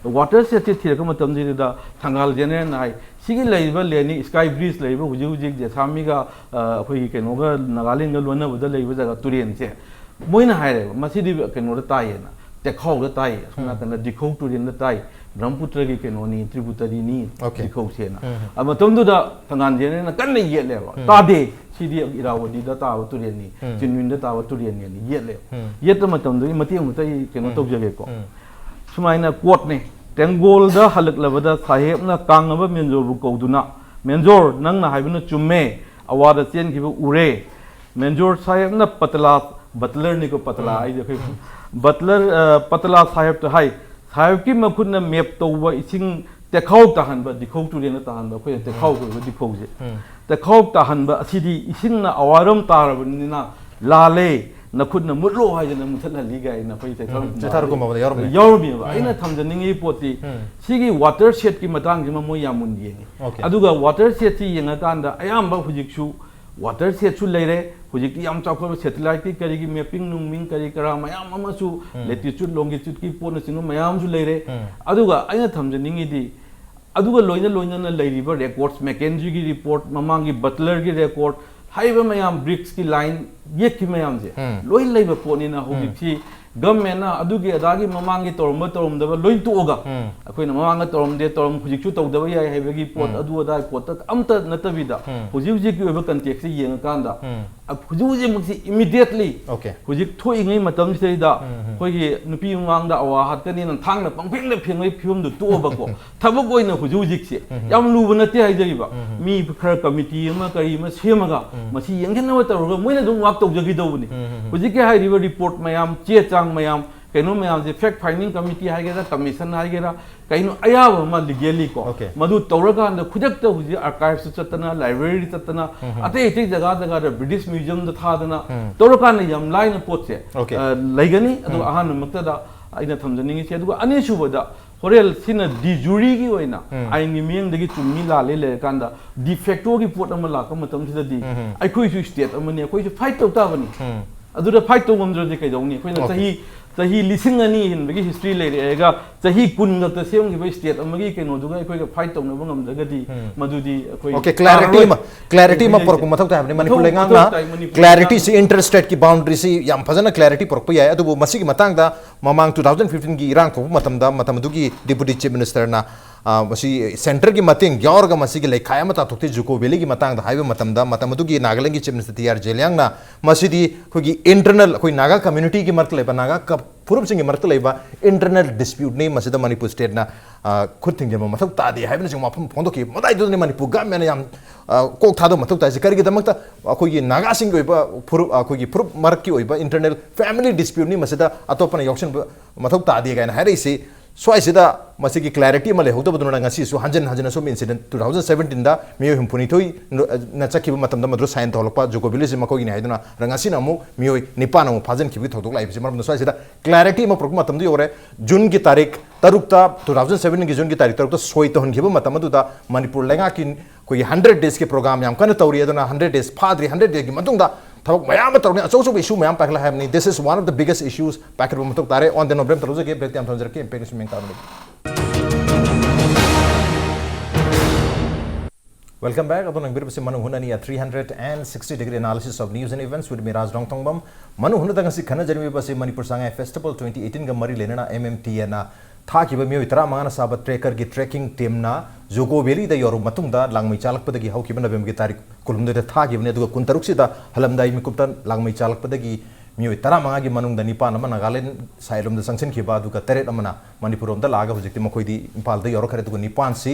da water set se thiraga matam jida thangal general nai sigi leiba leni sky bridge leiba huji huji je sami ga khoi keno ga nagaling ga lona bada leiba jaga turen se moina haire masidi keno da tayena tekhau da tai sona kana dikhau turen da tai Brahmaputra की केनोनी त्रिपुतरी नी दिखौ सेना अब तुम दुदा थंगान जेने न कन्ने येलेवा तादे सिदी इरावदी दा ताव तुरेनी चिनविन दा ताव तुरेनी नि येले येत मतम दु मति मुतै केनो तौजगे को सुमाइना कोट ने टेंगोल दा हलक लबदा साहेब ना कांगब मेंजोर बु कौदुना मेंजोर नंग ना हाइबन चुम्मे अवादा चेन खिबु उरे मेंजोर साहेब ना पतला बटलर नि को पतला आई देखै बटलर पतला साहेब तो हाई साहेब की मखुन मेप तौबा इसिंग तेखाउ ताहनबा दिखौ तुरेन ताहनबा खोय तेखाउ को दिखौ जे तेखाउ ताहनबा असिदी इसिंग ना अवारम तारबनिना लाले नखुन मुलो हायजना मुथला लिगाय ना खोय तेखाउ को मबदा यारम यारमी आइना थमजनिंगी पोती सिगी वाटर सेट की मतंग जिमा मो यामुन येनी अदुगा वाटर सेट सी येंगा कांदा अयामबा हुजिकसु वाटर सेट सु लेरे हुजिकति याम चाखो सैटेलाइट की करीगी मैपिंग नुमिंग करी करा मयाम अमसु लेटिट्यूड लॉन्गिट्यूड की पोन सिंग मयाम सु लेरे अदुगा आइना थमजनिंगिदी अदुगा लोइना लोइना लेरिबा रेकॉर्ड्स मैकेंजी की रिपोर्ट ममांगी बटलर की रिपोर्ट हाइबा मयाम ब्रिक्स की लाइन ये की मयाम जे लोइ लेबा पोनिना हुजिकति गवर्नमेंट ना अदुगी अदागी ममांगी तोरम तोरमदबा लोइ तुओगा अखोइना ममांगा तोरमदे तोरम हुजिकसु तौदबा याय हाइबगी पोट अदु अदा पोट अमता नतबिदा हुजि हुजि की ओबा कंटेक्स येंगा कांदा हुजि हुजि मक्सि इमीडिएटली हुजि थोइङै मतम सिदा खोइगी नुपी ममांगदा अवा हातकनि न थांगना पंगफिंग फिंगै फिउमदु तुओबको थबक ओइना हुजि हुजिकसे याम लुब नते हाइजरिबा मी खर कमिटी अमा करी मा सेमगा मसि येंगेनवा तौरगा मोइना दुम वाक तौजगी दौबनी हुजि के हाइरिबा रिपोर्ट मयाम चे चांग मयाम कहीं मैम से फैक्ट फाइंडिंग कमिटी है कमीशन है कहीं अयाब लीगली को मधु तौरकान खुद हुई आर्काइव चतना लाइब्रेरी चतना अतई अतई जगह जगह ब्रिटिश म्यूजियम थादना तौरकान यम लाइन पोचे लेगनी अहमद अना थमजनिंगे अनीसुबद होरेल सिना डी जूरी की होइना आइनगी मियंगदगी चुम्मी लाले लेकान डिफेक्टो की पोट अमा लाका मतमसिददी अखोइसु स्टेट अमनी अखोइसु फाइट तौताबनी अदुदा फाइट तौगमद्रदि कैदौनी अखोइना चाही लिसिंग अनि हिनबगी हिस्ट्री लेरेगा चाही कुन गत सेमगी स्टेट अमगी केनोदुगा अखोइगा फाइट तौनब ngamdagadi madudi अखोइ ओके क्लैरिटी मा परको मथौ ता हमने मणिपुर लेंगांगना क्लैरिटी से इंटरस्टेट की बाउंड्री से याम फजना क्लैरिटी परको याय अदुबो मसिगी मतंगदा ममांग 2015 की इरांग को मतमदुगी डिप्यूटी चीफ मिनिस्टर ना सेंटर की मतिंग यावरगा मसिगी लेखाय मता थोक्ति जुको वेली की मतंग हाइबे मतमदुगी नागालैंड की चीफ मिनिस्टर टीआर जेलियांगना मसिदी खोगी इंटरनल कोई नागा कम्युनिटी की मरक लेबा नागा फुरुम सिंग मरक लेबा इंटरनल डिस्प्यूट ने मसिदा मणिपुर स्टेट ना खुद थिंग जमा मथौ तादे हाइबे सिंग मफम फोंदो की मदाइ दुनि मणिपुर गवर्नमेंट याम कोक थादो मथौ ताजि करिगे दमकता खोगी नागा सिंग ओइबा फुरुम मरक की ओइबा इंटरनल फैमिली डिस्प्यूट ने मसिदा अतोपन यॉक्शन मथौ तादे गायना हाइरेसी स्वाइसिदा मसिकी क्लैरिटी मा लेहौदबदुना ngasi su hanjan hanjan som incident 2017 da miyo himpunithoi na chakiba matamda madru sain tholokpa joko village ma ko gi haiduna rangasi na mu miyo nipana mu phajan khibi thodok lai bisi maram स्वाइसिदा clarity मा programme matamdu yore june ki tarik tarukta 2017 ki june ki tarik tarukta soi to hon khiba matamadu da manipur lenga kin koi 100 days ke program yam kana tawri aduna 100 days phadri 100 days ki matungda thok mayam tawni acho issue mayam pakla hamni this is one of the biggest issues pakir matuk tare on the november taruze ke break am thonjer ke impact is main karni Welcome back. Adon ngbir basi Manung Hutna ni a 360-degree analysis of news and events with me Raj Nongthombam. Manung Hutna dang si khana jarmi basi Manipur Sangai Festival 2018 ga mari lenana MMTA na tha ki ba miyo itara mangana sabat tracker gi tracking team na Zuko Valley da yoru matung da langmai chalak pada gi hau ki ba November gi tarik kulum da tha ki ba ne du kuntaruk si da halamdai mi kuptan langmai chalak pada gi miyo itara manga gi manung da nipa na Nagaland sailom da sanction ki ba du ka teret amana Manipur om da laga hojikti makoi di impal da yoru khare du nipan si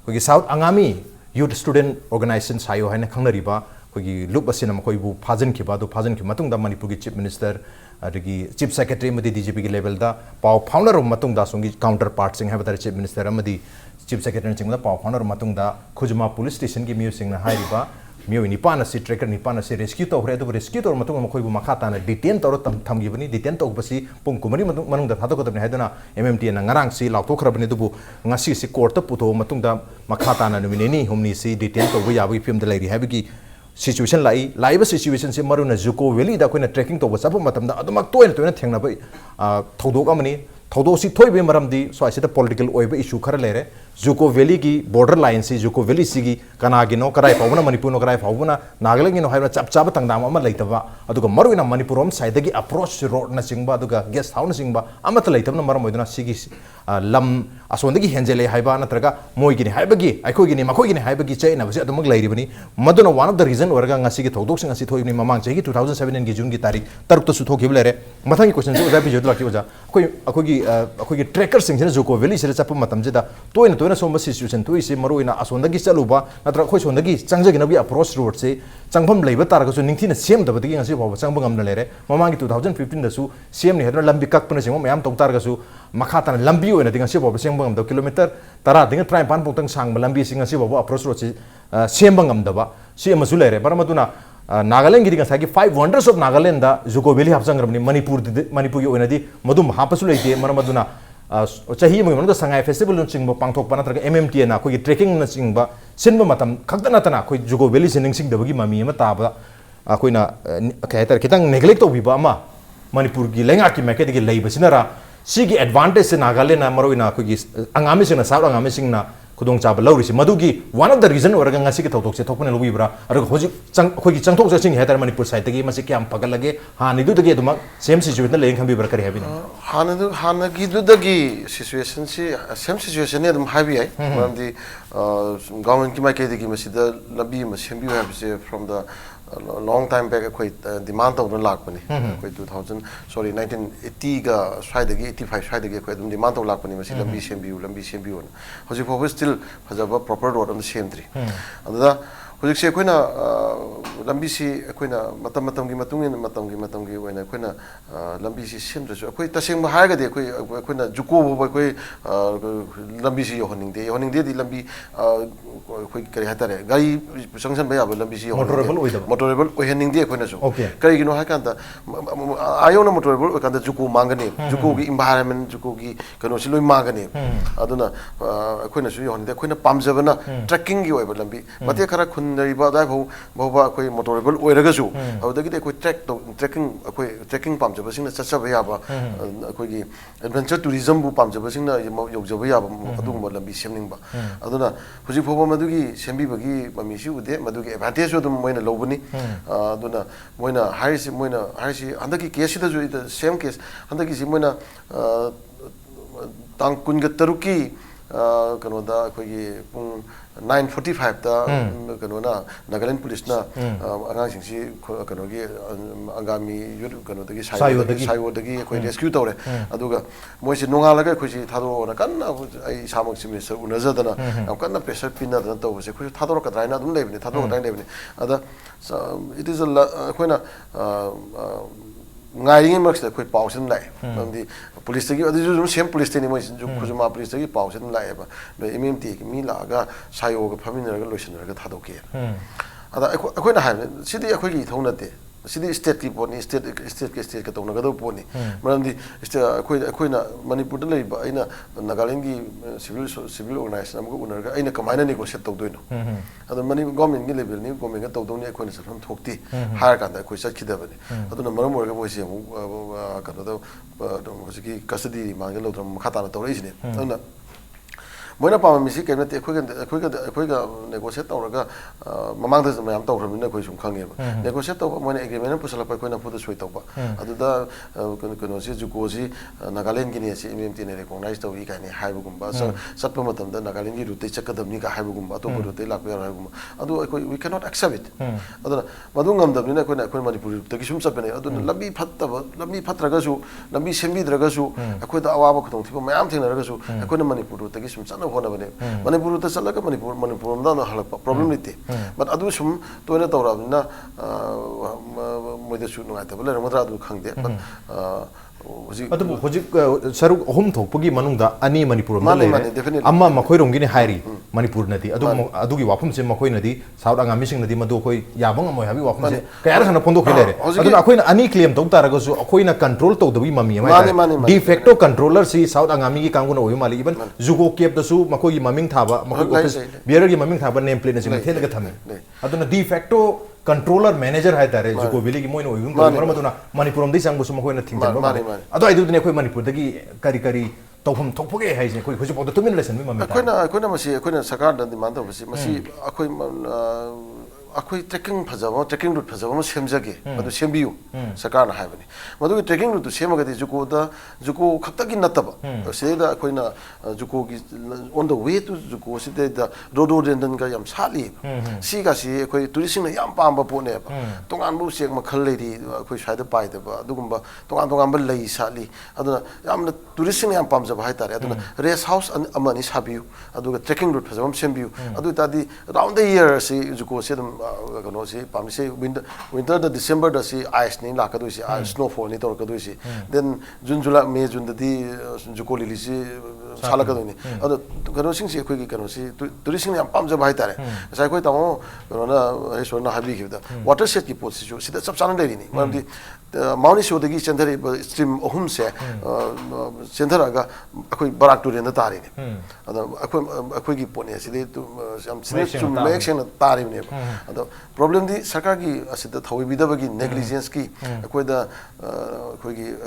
kogi South Angami youth student organization sayo haina khangnariba kogi loop asina makoi bu phajan ki ba do phajan ki matung da Manipur gi chief minister adigi chief secretary madi DGP gi level da pau founder of matung da songi counterpart sing have chief minister amadi chief secretary sing da pau founder matung da Khujma police station gi music na hairiba miyo nipana si tracker nipana si rescue to hore do rescue to matung makoi bu makhata na detain to tham gi bani detain to basi pung kumari manung da thado ko tabne haidana MMTA na ngarang si lauk to khrabani dubu ngasi si court ta puto matung da makhata na nominee humni si detain to bu ya bu film da lairi habigi situation laiba situation se maruna Zuko Valley da koina trekking to ba sabu matam da adumak toina thengna ba thodok amani thodo si thoi be maram di so asita political oiba issue khara lere Zuko Valley ki border line si Zuko Valley si gi kana gi no karai pawna Manipur no karai pawna Nagaland no haibna chap chap tangdam ama leitaba aduga maruina Manipur om side gi approach road na singba aduga guest house na singba amata leitabna maram moiduna sigi lam asondagi henjele haiba natraga moi gi ni haiba gi aikoi gi ni makoi gi ni haiba gi chaina basi adumag leiribani maduna one of the reason warga ngasi gi thodok sing asi thoi ni mamang chahi 2007 gi June gi tarik taruk ta su thok gi lere mathang gi question se oja bi jod laki oja akoi gi tracker sing se Zuko Valley se chap matam je da toina somba situation to isi maruina asondagi chaluba natra khoi sondagi changjagi na bi approach road se changpham leiba targa su ningthina sem da bagi ngasi bhawa changbang amna lere mamangi 2015 da su sem ni hedra lambi kakpana sing mayam tok targa su makhata na lambi oina dinga se bhawa sembang da kilometer tara dinga 35 putang sang lambi sing ngasi bhawa approach road se sembang am da ba sem asu lere baramaduna Nagaland gi sagi 5 wonders of Nagaland da Zuko Valley hapsangrabni Manipur gi oina di madum hapasu leite maramaduna chahi mo da sangai festival no chingba pangthok pana tra MMTA na khoi trekking na chingba sinba matam khakta na tana khoi Zuko Valley sining sing dabagi mami ma ta ba khoi na kaitar kitang neglect to biba ma Manipur gi lenga ki market gi leiba sinara sigi advantage se Nagaland na maroina khoi gi angami sing na sa angami sing na kudong chaba laurisi madugi one of the reason oraga ngasi ki thoktok se thokpane lobibra araga hoji khoi gi changthok se sing hetar Manipur side gi masi kyam pagalage ha ni du dagi aduma same situation leng khambi bar kari habina hana gi du dagi situation si same situation ne adum habi ai ramdi government ki mai ke digi masi da labi ma sembi ha se from the long time back koi demand to lakpani koi 1980 ga side gi 85 side gi koi demand to lakpani masi lambi sembi on hoji for still fajaba proper road on the same tree adada hoji se koina lambi si koina matam gi matung gi oina koina lambi si sem so koi taseng ma ha ga de koina Zuko bo koi lambi si yoning de di lambi koi kari hatare gai sanction ba ya lambi si motorable ohening de koina so kari gi no ha kan da ayo na motorable kan da Zuko mangani Zuko gi environment Zuko gi kano si loi mangani aduna koina su yoning de koina pamjabana trekking gi oiba lambi mate khara khundari ba dai bho koi motorable oiraga su adagi de koi trekking pamjaba sing na chachaba ya ba koi gi adventure tourism bu pamjaba sing na yojaba ya ba adu mo lambi semning ba aduna huji phoba madugi sembi bagi mami si ude madugi advantage odum moina lobuni aduna moina haisi andagi case da ju same case andagi si moina tang kun ga taruki kano da koi gi pung 9:45 da kano na Nagaland police na angang sing si kano gi angami yur kano da gi sayo da gi koi rescue tawre aduga moi si nonga laga koi si thado na kan ai samang si minister unaja da na am kan na pressure pin na da to se koi thado ka drai na dum lebni thado ka drai lebni ada it is a koi na ngài riêng mà sẽ khơi bảo sinh lại làm gì police cái ở đây xem police này mới khơi mà police cái bảo sinh lại mà về MMTA cái mi là cái sai ô cái phạm nhân cái lối sinh cái thay đổi kia à đó khơi nào hay sẽ đi khơi gì thông đấy sidi state ki poni state ka tawna gado poni marandi khoi na manipur da lei ba aina nagaland gi civil organization am ko unar ga aina kamaina negotiate tawdoino adu mani government gi level ni government ga tawdoni khoi na safam thokti har kan da khoi sat khida bani adu na maram orga boisi am ka da hosiki custody ma ga lodram khata na tawrei sine adu मोइना पामिसी केन ते अखोइगा negotiate तौरगा ममांग द मयाम तौरमिना खोइ सुम खांगे नेगोशिएट तौ मोइना एग्रीमेंट पुसला पा खोइना फुद सोइ तौबा अदुदा कनो जुको जी नागालैंड गिनी से MMTA ने रिकॉग्नाइज तौई काने हाइबगुम्बा सत्प मतम द नागालैंड गी रुते चकदमनी का हाइबगुम्बा तो रुते लाक यार हाइबगुम्बा अदु अखोइ we can not accept it अदुना मदु ngam खोइना खोइ मणिपुर तगी सुम चपने अदुना लबी फत्रगसु लबी सेंबिद्रगसु अखोइदा अवाबा खतों थिबो मयाम थेनरगसु अखोइना मणिपुर तगी सुम चना होना बने मणिपुर त चलगा मणिपुर दा हलक प्रॉब्लम निते बट अदु सुम तोइना तौराबना मोइदा सु नुगाइ तबले रमद्रा अदु खंगदे बट होजिक सरुक अहम थोकपगी मनुंगदा अनि मणिपुर मा लेरे अम्मा मखोइरोंगिने हाइरी मणिपुर नदी अदुगी वाफम से मखोइ नदी साउथ आंगामी सिंग नदी मदो खोइ याबंग अमोय हाबी वाफम से कयार खना फोंदो खिलेरे अदुना अखोइना अनि क्लेम तौ तारगसु अखोइना कंट्रोल तौदबी ममी अमा डी फैक्टो कंट्रोलर सी साउथ आंगामी की कांगुना ओय माली इवन जुगो केप दसु मखोइ ममिंग थाबा मखोइ ऑफिस बियर की ममिंग थाबा नेम प्लेट सिंग थेलगा थमे अदुना डी फैक्टो कंट्रोलर मैनेजर है तारे जुको विली की मोइन ओइगुम मरमदुना मणिपुर दि सांगबु सुम खोइना थिंगजन अदो आइदुने खोइ मणिपुर दगी करी तौफम थोकपगे हाइजे खोइ खोजि पद तुमिन लेसन मि ममे अखोइना मसी अखोइना सरकार द डिमांड तबसी मसी अखोइ अखोइ ट्रेकिंग फजाबो ट्रेकिंग रूट फजाबो म सेमजगे अदु सेमबियु सरकार ना हाइबनी मदु ट्रेकिंग रूट सेमगदि जुको खक्तगी नतबा सेदा अखोइना जुको की on the way to Dzukou सिदे द रोडोडेंडन का याम साली सिगा सि अखोइ टूरिस्टिंग याम पाamba पोने तोंगान बु सेक मखल लेदी अखोइ साइड पाइदबा अदुगुम्बा तोंगान बा लई साली अदुना याम टूरिस्टिंग याम पामजबा हाइतारे अदुना रेस्ट हाउस अमनि साबियु अदुगा ट्रेकिंग रूट फजाबम सेमबियु अदु तादि राउंड द ईयर सि जुको सेदम कनो से पामसे विंटर द दिसंबर द सी आइस नि लाकदुसी स्नोफॉल नि तोरकदुसी then June July May June द दि जुको लिली से सालकदुनी अदो कनो सिंग से अखोइ कनो से टूरिस्टिंग याम पामजा भाई तारे साइ कोइ तमो कनो ना हरेश्वर ना हाबी खिबदा वाटर सेट की पोस्ट जो सिदा सब चान लेनी मरदि माउनी सोदगी चंदरी स्ट्रीम अहुम से चंदरागा अखोइ बराक टुरेन द तारिने अदो अखोइ की पोने सिदे याम सिने सुम मेक्शन तारिने अदो प्रॉब्लम दी सरकार की असिद थोइ बिदबगी नेग्लिजेंस की अखोइदा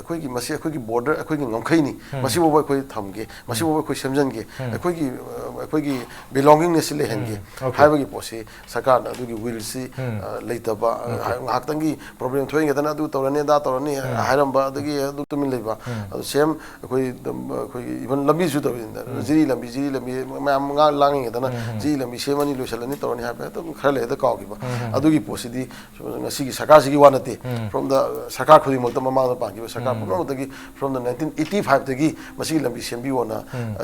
अखोइगी मसी अखोइगी बॉर्डर अखोइगी ngomkhaini मसी बोबो अखोइ थमगे मसी बोबो अखोइ समझनगे अखोइगी बिलोंगिंगनेस ले हनगे हाइबगी पोसे सरकार ना दुगी विल सी लेतबा हाक्तंगी प्रॉब्लम थोइंगे तना दु तोरने दा तोरने हाइरमबा दगी दु तुमिन लेबा सेम अखोइ इवन लंबी सु तबिंदा जिरी लंबी मैम गा लांगिंगे तना जी लंबी सेमनी लोसलनी तोरने हाबे तो खरले द काउगिबा अदुगी पोसिदी ngasi सरकार सिगी वानते फ्रॉम द सरकार खुदी मत ममांग पांगिबा सरकार पुनमतगी फ्रॉम द 1985 तगी मसी लंबी सेमबी वना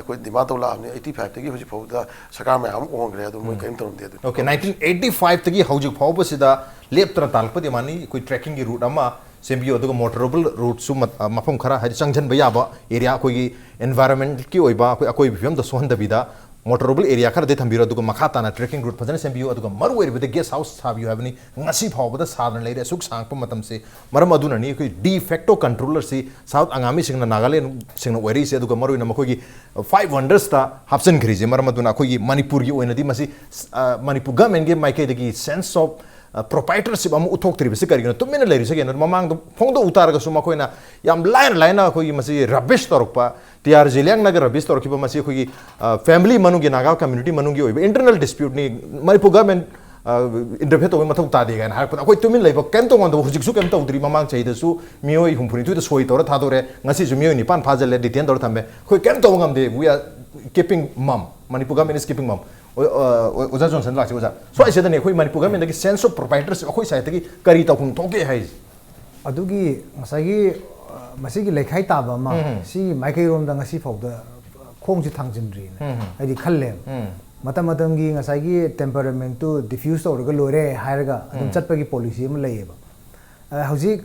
कोइ डिमांड तोला 85 तगी हुजि फौदा सरकार में हम ओंग्रे अदु मोइ कैम तोरम दे ओके 1985 तगी हौजि फौबसिदा लेप्तर तालपदि मानी कोइ ट्रैकिंग की रूट अमा सेमबियो अदुगा मोटरेबल रूट सु मफम खरा हादि चंगजन बयाबा एरिया कोइ एनवायरनमेंट की ओइबा कोइ बिफम द सोहंदबिदा मोटरेबल एरिया खर दे थंबिरो अदुगा मखा ताना ट्रेकिंग रूट फजन सेमबियो अदुगा मरु ओइबदे गेस्ट हाउस साबियो हाबनी ngasi फावबदा सादन लेरे सुख सांगप मतम से मरम अदुननी कोइ डी फैक्टो कंट्रोलर से साउथ आंगामी सिंगना नागालैंड सिंगना ओइरी से अदुगा मरु न मखोगी 5 वंडर्स ता हाप्सन खरीजे मरम अदुना कोइ मणिपुर की ओइनदी मसी मणिपुर गवर्नमेंट के माइके दगी सेंस ऑफ प्रोप्राइटरशिप हम उथोक्तरिबसे करिगन तुमिन लेरिसे गेन ममांग फोंदो उतारगसु मखोइना याम लाइन कोइ मसी रबिश तोरकपा टीआर जिलियांग नगर रबिश तोरकिबा मसी कोइ फैमिली मनुगी नागा कम्युनिटी मनुगी ओइबा इंटरनल डिस्प्यूट नि मणिपुर गवर्नमेंट इंटरफेयर तोबे मथौ तादे गान हारपन अखोइ तुमिन लेबा केम तो गंदो हुजिकसु केम तौद्रि ममांग चाहिदसु मियोइ हुमफुनि तुइ सोइ तोरा थादोरे ngasi ju मियोइ निपान फाजले डिटेन तोरा थम्बे खोइ केम तो गंदे वी आर कीपिंग मम मणिपुर गवर्नमेंट इज कीपिंग मम ओजा जॉनसन लाक्से ओजा सो आइसे दने खोइ मणिपुर गवर्नमेंट की सेंस ऑफ प्रोप्राइटरशिप अखोइ साइड की करी तौखुं थोके हाइ अदुगी मसागी मसीगी लेखाइ ताबा मा सी माइकैरोम दा ngasi फाउदा खोंजि थांजिनद्रि आइदि खल्ले मतम की ngसागी टेम्परामेंट टू डिफ्यूज तौरगा लोरे हायरगा अदुम चटपगी policy um लैयेबा hauji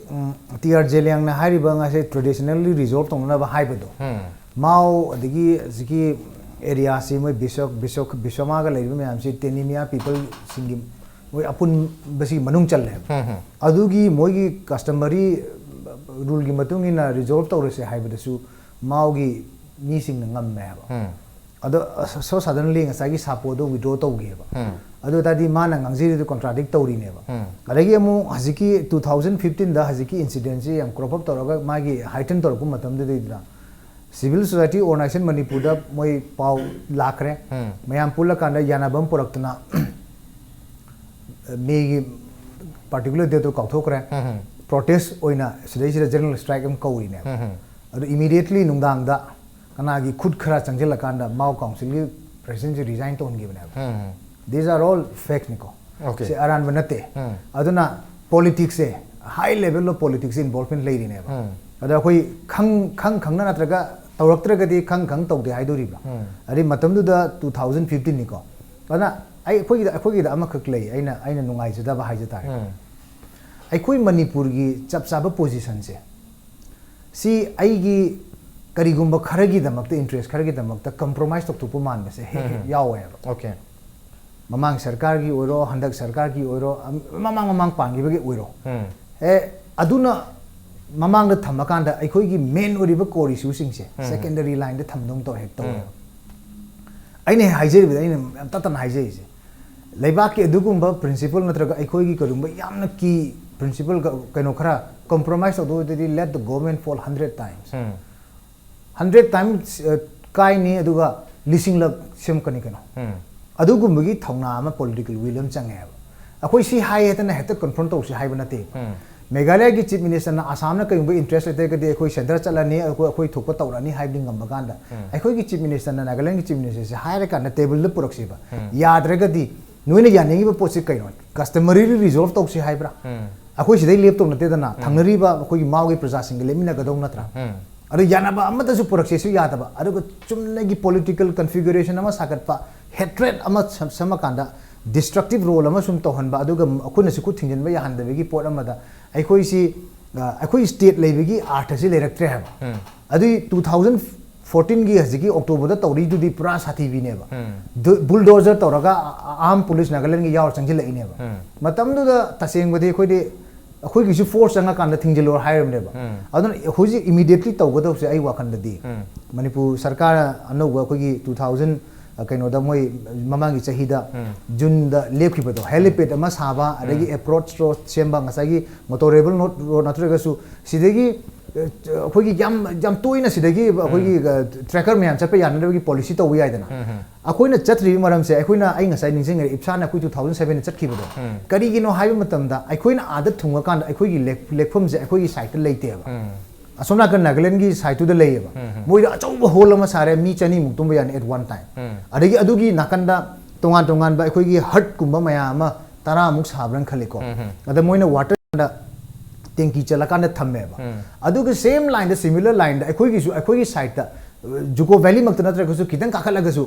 tiar jeliang na hari ba nga se traditionally resort tong na ba hai ba do mau adigi ziki area si moi bisoma ga leibi myam si tenimia people singim moi apun basi manung chal le adugi moi gi customary rule gi matung ina resort tawre se hai ba da su mau gi ni sing na ngam me ba ado so suddenly nga sagi sapo do withdraw tawge ba ado tadi mana ngangji do contradict tawri ne ba adagi amu haziki 2015 da haziki incident si am crop up tawraga magi heighten tawra pu matam de dira civil society organization manipur da moi pau lakre mayam pula kanda yanabam puraktuna me particular de to kauthokre protest oina sidai sida general strike am kauri ne ado immediately nungdang da kanagi khud khara changjel kanda mau council gi president resign to ongi bana these are all fake niko se aran banate aduna politics se high level of politics involvement leiri ne ba ada koi khang na natraga tawraktra gadi khang tawde haidori ba ari matam du da 2015 niko ana ai khoi da ama khak lei aina nungai jada ba haija tar ai khoi manipur gi chap chaba position se si ai gi karigumba kharagi damakta interest kharagi damakta compromise tok tupu man se he yawe okay mamang sarkar gi oiro handak sarkar gi oiro mamang pangi bagi oiro aduna mamang da thamakan da ai khoi gi main oriba core issue sing se secondary line da thamdong to hek to aine haije bi aine tatan haije se leibak ki adugumba principle natraga ai khoi gi karumba yamna ki principle kaino khara compromise do de let the government fall 100 times 100 times kai ni aduga lising lak sem kani kano adugumgi thongna ama political will am change ba akoi si hai eta na heta confront to si hai bana te meghalaya gi chief minister na assam na kai interest lete ka de akoi center chalani akoi thokpa tawrani hai ding ngam baganda akoi gi chief minister na nagaland gi chief minister se hai ra kana table le purak si ba yad ra ga di noina yaningi ba posi kai no customary resolve to si hai bra akoi sidai lep to na te da na thangnari ba akoi gi mau gi praja sing le mina ga dong na tra adu yanaba amata su purak se su yadaba adu chumna gi political configuration ama sakatpa hatred ama samakanda destructive role ama sum tohanba aduga akuna siku thingjenba ya handabegi pot amada aikoi state leibegi art asi leraktre haba adu 2014 gi haziki october da tawri du di pura sathi bi neba bulldozer tawraga arm police nagaland gi yaw changjil lai neba matam du da taseng bodi khoi de akoi gi force anga kan da thingjilor hairam neba adun hoji immediately tawgado se ai wakan da di manipur sarkar anogwa khoi gi 2000 kaino da moi mamangi chahida jun da lepkhibado helipad ama saba adagi approach road semba ngasagi motorable road natrega su sidagi akhoi jam toina sidagi akhoi tracker myan chapa yanadagi policy to wi aidana akhoi chatri maram se akhoi na ai ngasai ningsing ipsa na 2007 chatkibado kari gino haiba matam da akhoi na adat thunga kan akhoi gi lekphum je akhoi gi site leite ba asomna kan nagaland gi site to the lay ba moi da achau hol ama sare mi chani muktum yan at one time adagi adugi nakanda tongan ba akhoi gi hut kumba maya ama tara muk sabran khaliko ada moina water da tenki chala kan da thamme ba aduga same line da similar line da akhoi gi site da juko valley mak tana tra su kitang kakhalaga su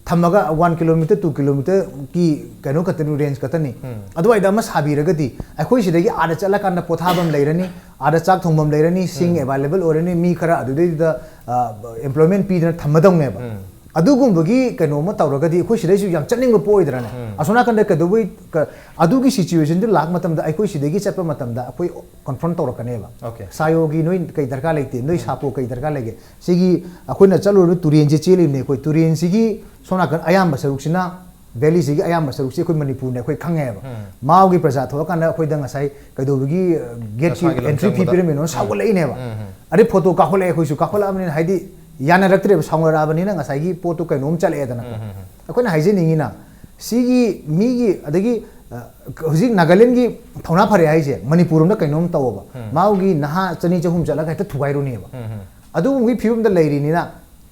thamaga 1 kilometer 2 kilometer ki kano katanu range katani adwai da mas habiraga di akhoi sidagi ada chala kan da pothabam leirani ada chak thongbam leirani sing available orani mi khara adudai da employment pi na thamadong ne ba adugumbugi kano ma tawraga di akhoi sidai su yam chaning po idrana asona kan da kadoi adugi situation du lak matam da akhoi sidagi chapa matam da akhoi confront tawrakane ba sayogi noi kai darka leite noi sapo kai darka lege sigi akhoi na chalu nu turien je cheli ne akhoi turien sigi sona kan ayam ba saruksina valley sigi ayam ba sarukse akhoi manipur ne akhoi khange ba mao gi praja thoka kan akhoi da ngasai kaidobugi gate ki entry fee pyramid no sawlei ne ba ari photo ka khole akhoi su ka khola amni haidi yana raktre sangora bani na ngasai gi photo kai nom chale edana akhoi na haije ningi na sigi mi gi adagi huji nagaland gi thona phare haije manipur da kai nom taw ba mao gi naha chani chahum chala kai ta thugai ro ne ba adu gi phibum da leiri ni na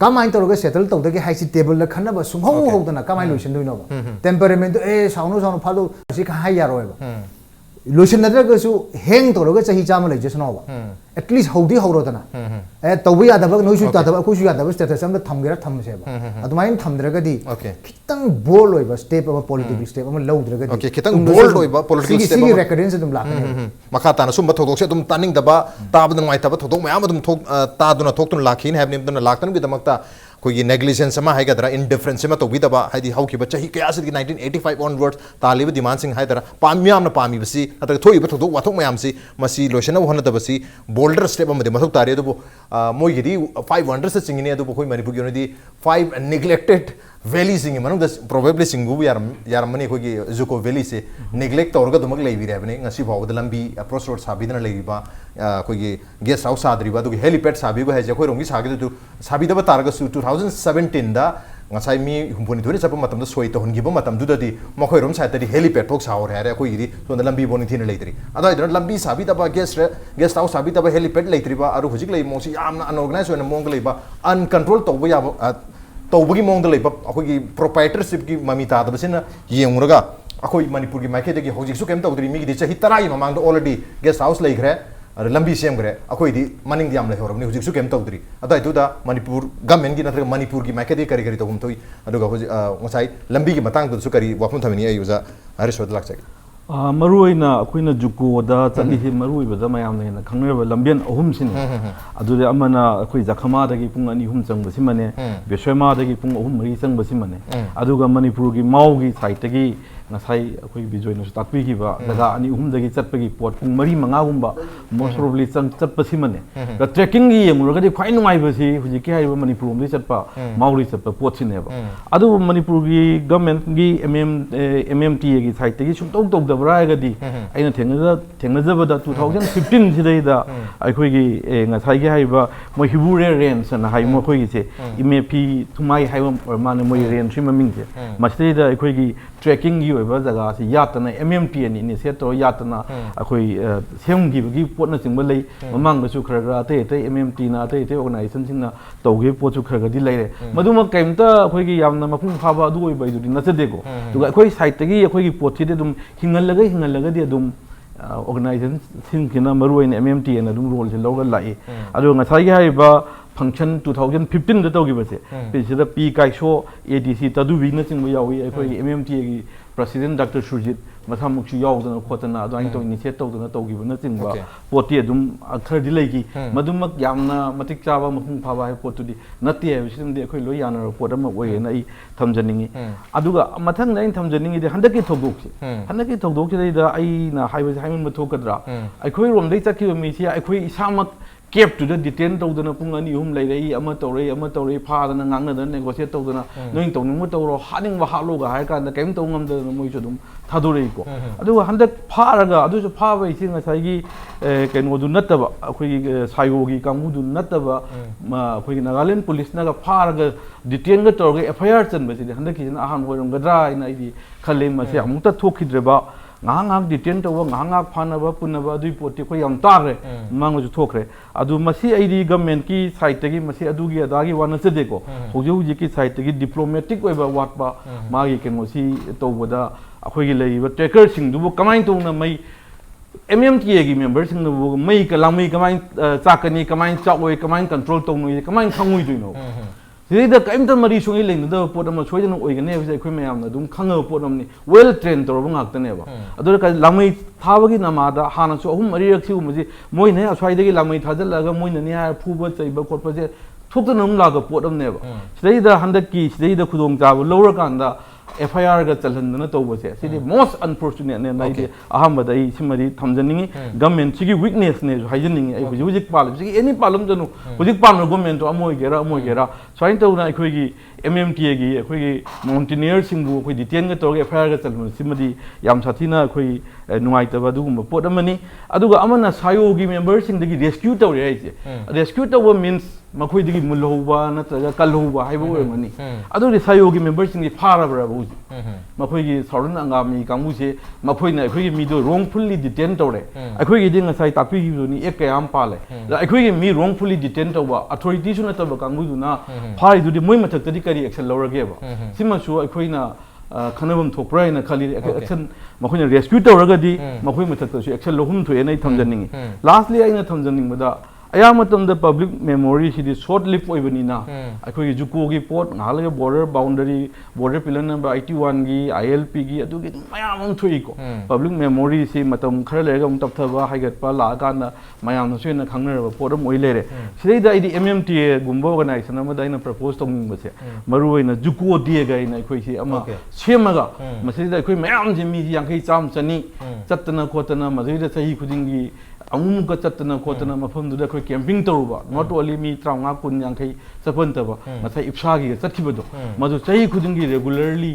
kamai toroga settle tawdagi haisi table la khana ba sumhau hau dana kamai lotion doino ba temperament e saunu phalo si ka hai yaro ba लोशन नद्रगसु हेंग तोरगा चाही चाम लई जसनोबा at least हौदी हौरोदना ए तौबी यादब नोइसु तादब अखुसु यादब स्टेटस अम थमगेरा थमसेबा अदुमाइन थमद्रगदी खितंग बोल्ड ओइबा स्टेप अमा पॉलिटिकल स्टेप अमा लौद्रगदी ओके खितंग बोल्ड ओइबा पॉलिटिकल स्टेप सिगी रेकरेंस अदुम लाकने मखा ताना सुम थोदोकसे अदुम तानिंग दबा ताबद नुवाइतबा थोदोक मयाम अदुम थोक तादुना थोकतुन लाखिन हैबने दना लाक्तन बिदमक्ता कोई नेग्लिजेंस अमा हैगदरा इंडिफरेंस अमा तौबीदबा हाइदि हौकिबा चाही कयासि 1985 ऑनवर्ड्स तालिब डिमांड सिंग हैदरा पाम्यामना पामीबसी नतक थोइबा थोदोक वाथोक मयामसी मसी लोशन होनदबसी बोल्डर स्टेप अमदे मथोक तारे दुबो मोइगिदी 500 से चिंगिने दुबो कोई मणिपुर यूनिटी 5 नेग्लेक्टेड वैली सिंग मनुंग प्रोबेबली सिंगु यारमनी कोई जुको वैली से नेग्लेक्ट तौरगा दुमक लेबिरे हबने ngasi फावद लंबी अप्रोच रोड साबिदना लेबिबा कोई गेस्ट हाउस सादरिबा दुगी हेलीपैड साबिबा है जखोइ रोंगी सागे दु साबिदबा तारगसु 2017 दा ngasai mi humpuni thoni chapa matam da soi to hongiba matam du dadi makhoi rom side di helipad pok saur hare koi ri so da lambi boni thina leitri ada idra lambi sabi da ba guest house sabi da ba helipad leitri ba aru hujik lei mosi yamna unorganized oina mong lei ba uncontrolled to ba ya to bugi mong lei ba akoi gi proprietorship gi mamita da basina yenguraga akoi manipur gi maike de gi hojik su kem to dri mi gi chahi tarai mamang da already guest house lei gre lambi sem gre akoi di maning diam le horom ni hujik su kem tawdri adai tu da manipur government gi nathra manipur gi maike de kari kari tawum toi aduga hoji ngasai lambi gi matang tu su kari wafum thamini ai uza harishwar lakchai मरुइना अखोइना Dzukou दा चली हि मरुइ बदा मयाम ने खंगरबा लंबियन अहुम सिन अदुदे अमना अखोइ जखमा दगी पुंग अनि हुम चंग बसि मने बेसोयमा दगी पुंग अहुम मरि चंग बसि मने अदुगा मणिपुर गी माउ गी साइट गी ngasai akoi bijoy na takpi gi ba daga ani uhum dagi chatpagi pot pung mari manga gumba most probably chang chatpasi mane da trekking gi yemura gadi khwai nungai basi huji ki haiba manipur um dei chatpa mauri chatpa pot sine ba adu manipur gi government gi MMTA gi site gi sum tok tok da bra gadi aina thengna jaba da 2015 sidai da akoi gi ngasai gi haiba mo hibure range na hai mo khoi gi se MAP thumai haiba mane mo range tri maming se masri da akoi gi trekking gi oiba jaga si yatana MMTA ni se to yatana akoi sem gi pot na singba lei mamang su khara ate MMT na ate organization sing na tawge pot su khara di leire maduma kaimta akoi gi yamna mapung phaba du oiba du na se dego tu akoi site gi akoi gi pot thi de dum hingal di dum organization sing kina maru in MMTA na dum role se loga lai adu ngasai gi haiba function 2015 da tawgi base pisida p kai show ADC tadu wi na sing yawi akoi MMTA gi president Dr. Surjit masamuk chu yaw dana khotana adu ain to initiate tawdana tawgi bana singba poti adum akhar di legi madumak yamna matik chaba mapung phaba hai potu di nati hai sim de khoi lo yana report ama oi na I thamjaningi aduga mathang na in thamjaningi de handaki thogdok se da ai na haiba haimun mathokadra ai khoi rom dei chakki mi si ai khoi isamak kept to the detain tawdana pung ani hum lai rei ama tawrei pha dana ngangna dana negotiate tawdana noing tawning mo tawro haning wa halo ga hai kan da kaim tawngam da moi chu dum thadurei ko adu handak pha raga adu chu pha bai sin ngasai gi keno du nataba akhoi sayo gi kamu du nataba ma akhoi Nagaland police na ga pha raga detain ga tawge FIR chan ba si handak ki na ahan hoirom gadra ina I khale ma se amukta thokhidreba ngahang detain tawa ngahang phanaba punaba dui poti ko yam tare mangu thokre adu masi ID government ki site gi masi adu gi adagi wana se de ko hoji ki site gi diplomatic oiba watba magi kemo si tawboda akhoi gi lei ba tracker sing du kamain to na mai MMTA gi member sing du mai ka lamai kamain chakani kamain chawoi kamain control to noi kamain khangui du no Sida kaimta mari sungi leng da pot ama choi jana oi gane bisa khoi mayam na dum khanga pot amni well trained tor bang akta ne ba adu ka lamai thabagi namada hana chu ahum mari rakhi umji moi ne aswai dagi lamai thajal laga moi ne ya phuba chaiba khotpa je thukta nam laga pot am ne ba sida handak ki sida khudong ta lower kan da FIR ga chalhandana tawbase sidi most unfortunate ne nai de ahamba dai simari thamjaningi government sigi weakness ne haijaningi ai hujik palam sigi any palam janu hujik palam government to amoi gera soin tawna ai khoi gi MMTA gi khoi gi mountaineer singbu khoi detain ga tawge FIR ga chalmu simadi yam sathina khoi nungai taba dugum pot amani aduga amana sayo gi member sing dagi rescue tawre ai se rescue tawa means makhoi digi mulhoba natraga kalhoba haibo mani adu sayo gi member sing gi farabra makhoi gi saurun angami kamu se makhoi na khoi gi mi do wrongfully detain tawre akhoi gi ding sai takpi gi ni ek kayam pale akhoi gi mi wrongfully detain tawba authority su na tawba kamu du na phai du di moi mathak tadi kari action lawrage ba sima su akhoi na खनबम थोपरा इन खाली action मखोइन rescue तौरगदी मखोइ मथक्तसु action लोहुम थोएनै थमजनिंग लास्टली आइना थमजनिंग बदा अया मतम पब्लिक मेमोरी सिदी शॉर्ट लिव ओइबनिना अखोइ जुको की पोट नालगे border boundary border pillar number 81 की ILP की अदुगी मयाम थोइको पब्लिक मेमोरी से मतम खर लेगा तपथबा हाइगटपा लागाना मयाम नसुना खंगनरबा पोरम ओइ लेरे सिदैदा आइदी MMTA गुम्बा ऑर्गेनाइजेशन अमदा आइना प्रपोज तौनिंगबसे मरुइना जुको दिएगा आइना अखोइ से अमा सेमगा मसिदा अखोइ मयाम जे मी यांखै चाम चनी चत्तना खोतना मजिदा सही खुदिंगी अमुक Chatna खोतना मफमदुदा अखोइ camping तरुबा not only me 35 कुन यांखै चपनतबा मथाइ इप्सागी चथिबदो मदु सही खुदिंगी रेगुलरली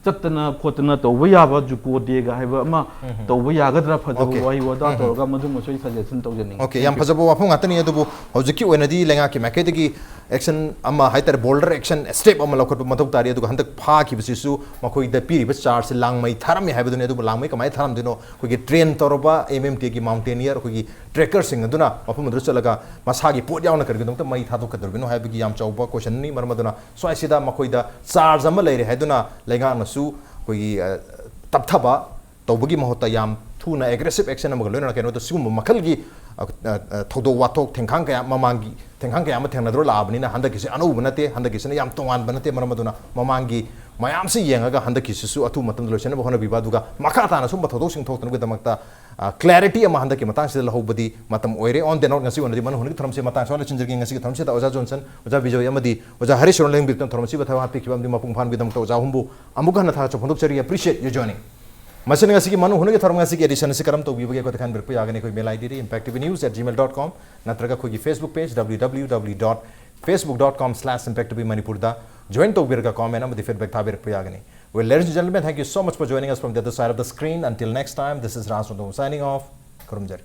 चतना खोतना तौबा याबा जुको देगा हाइबा अमा तौबा यागद्रा फजबो वाइ वदा तौरगा मदु मसोइ सजेशन तौजनिंग ओके याम फजबो वाफम गातनी अदुबो हौजिकी ओइनदी लेंगा की मैकेदगी एक्शन अमा हाइतर बोल्डर एक्शन स्टेप अमा लखट मथौ तारी अदुगा हंदक फाखिबसिसु मखोइ द पिरिबा चार्ज लांगमै थारम हाइबदुने अदुबो लांगमै कमाय थारम दिनो कोगी ट्रेन तौरबा MMTA की माउंटेनियर कोगी ट्रेकर सिंग अदुना मफम अदु चलगा मसागी पोट यावना करगदम त मई थादो कदरबिनो हाइबगी याम चौबा क्वेश्चन नि मरमदुना स्वाइसिदा मखोइदा चार्ज अमा लेरे हाइदुना लेंगानसु कोगी तपथबा तौबगी महत्ता याम थुना एग्रेसिव एक्शन अमग लोइना केनो त सिगुम मखलगी थौदो वाथोक थेंखांग कया ममांगी थेंखांग कया थेंगनद्रो लाबनिना हंदकिसे अनौब नते हंदकिसे याम तोंगान बनते मरमदुना ममांगी मयाम से येंगा हंदकिसु अथु मतम लोइसन बहन बिबादुगा मखा ताना सुम थौदो सिंग थौतन गदमक्ता क्लैरिटी अमा हंदकी मतंग से लहोबदी मतम ओइरे on the note ngasi onadi man hungi thramse matang sawala chinjirgi ngasi thramse ta oja johnson oja bijoy amadi oja hareshwar leng biktam thramsi batha ha pikibam di mapung phan bidam ta oja humbu amuga na tha chopondok chari appreciate you joining मसन ngasi manu hungi thram ngasi edition se karam to bibuge ko takhan birpu yagane koi mail id impactvnews@gmail.com natraga koi facebook page www.facebook.com/impactvmanipur da join to birga comment amadi feedback tha birpu yagane. Well, ladies and gentlemen, thank you so much for joining us from the other side of the screen. Until next time, this is Raj Nongthombam signing off. Kurumjari.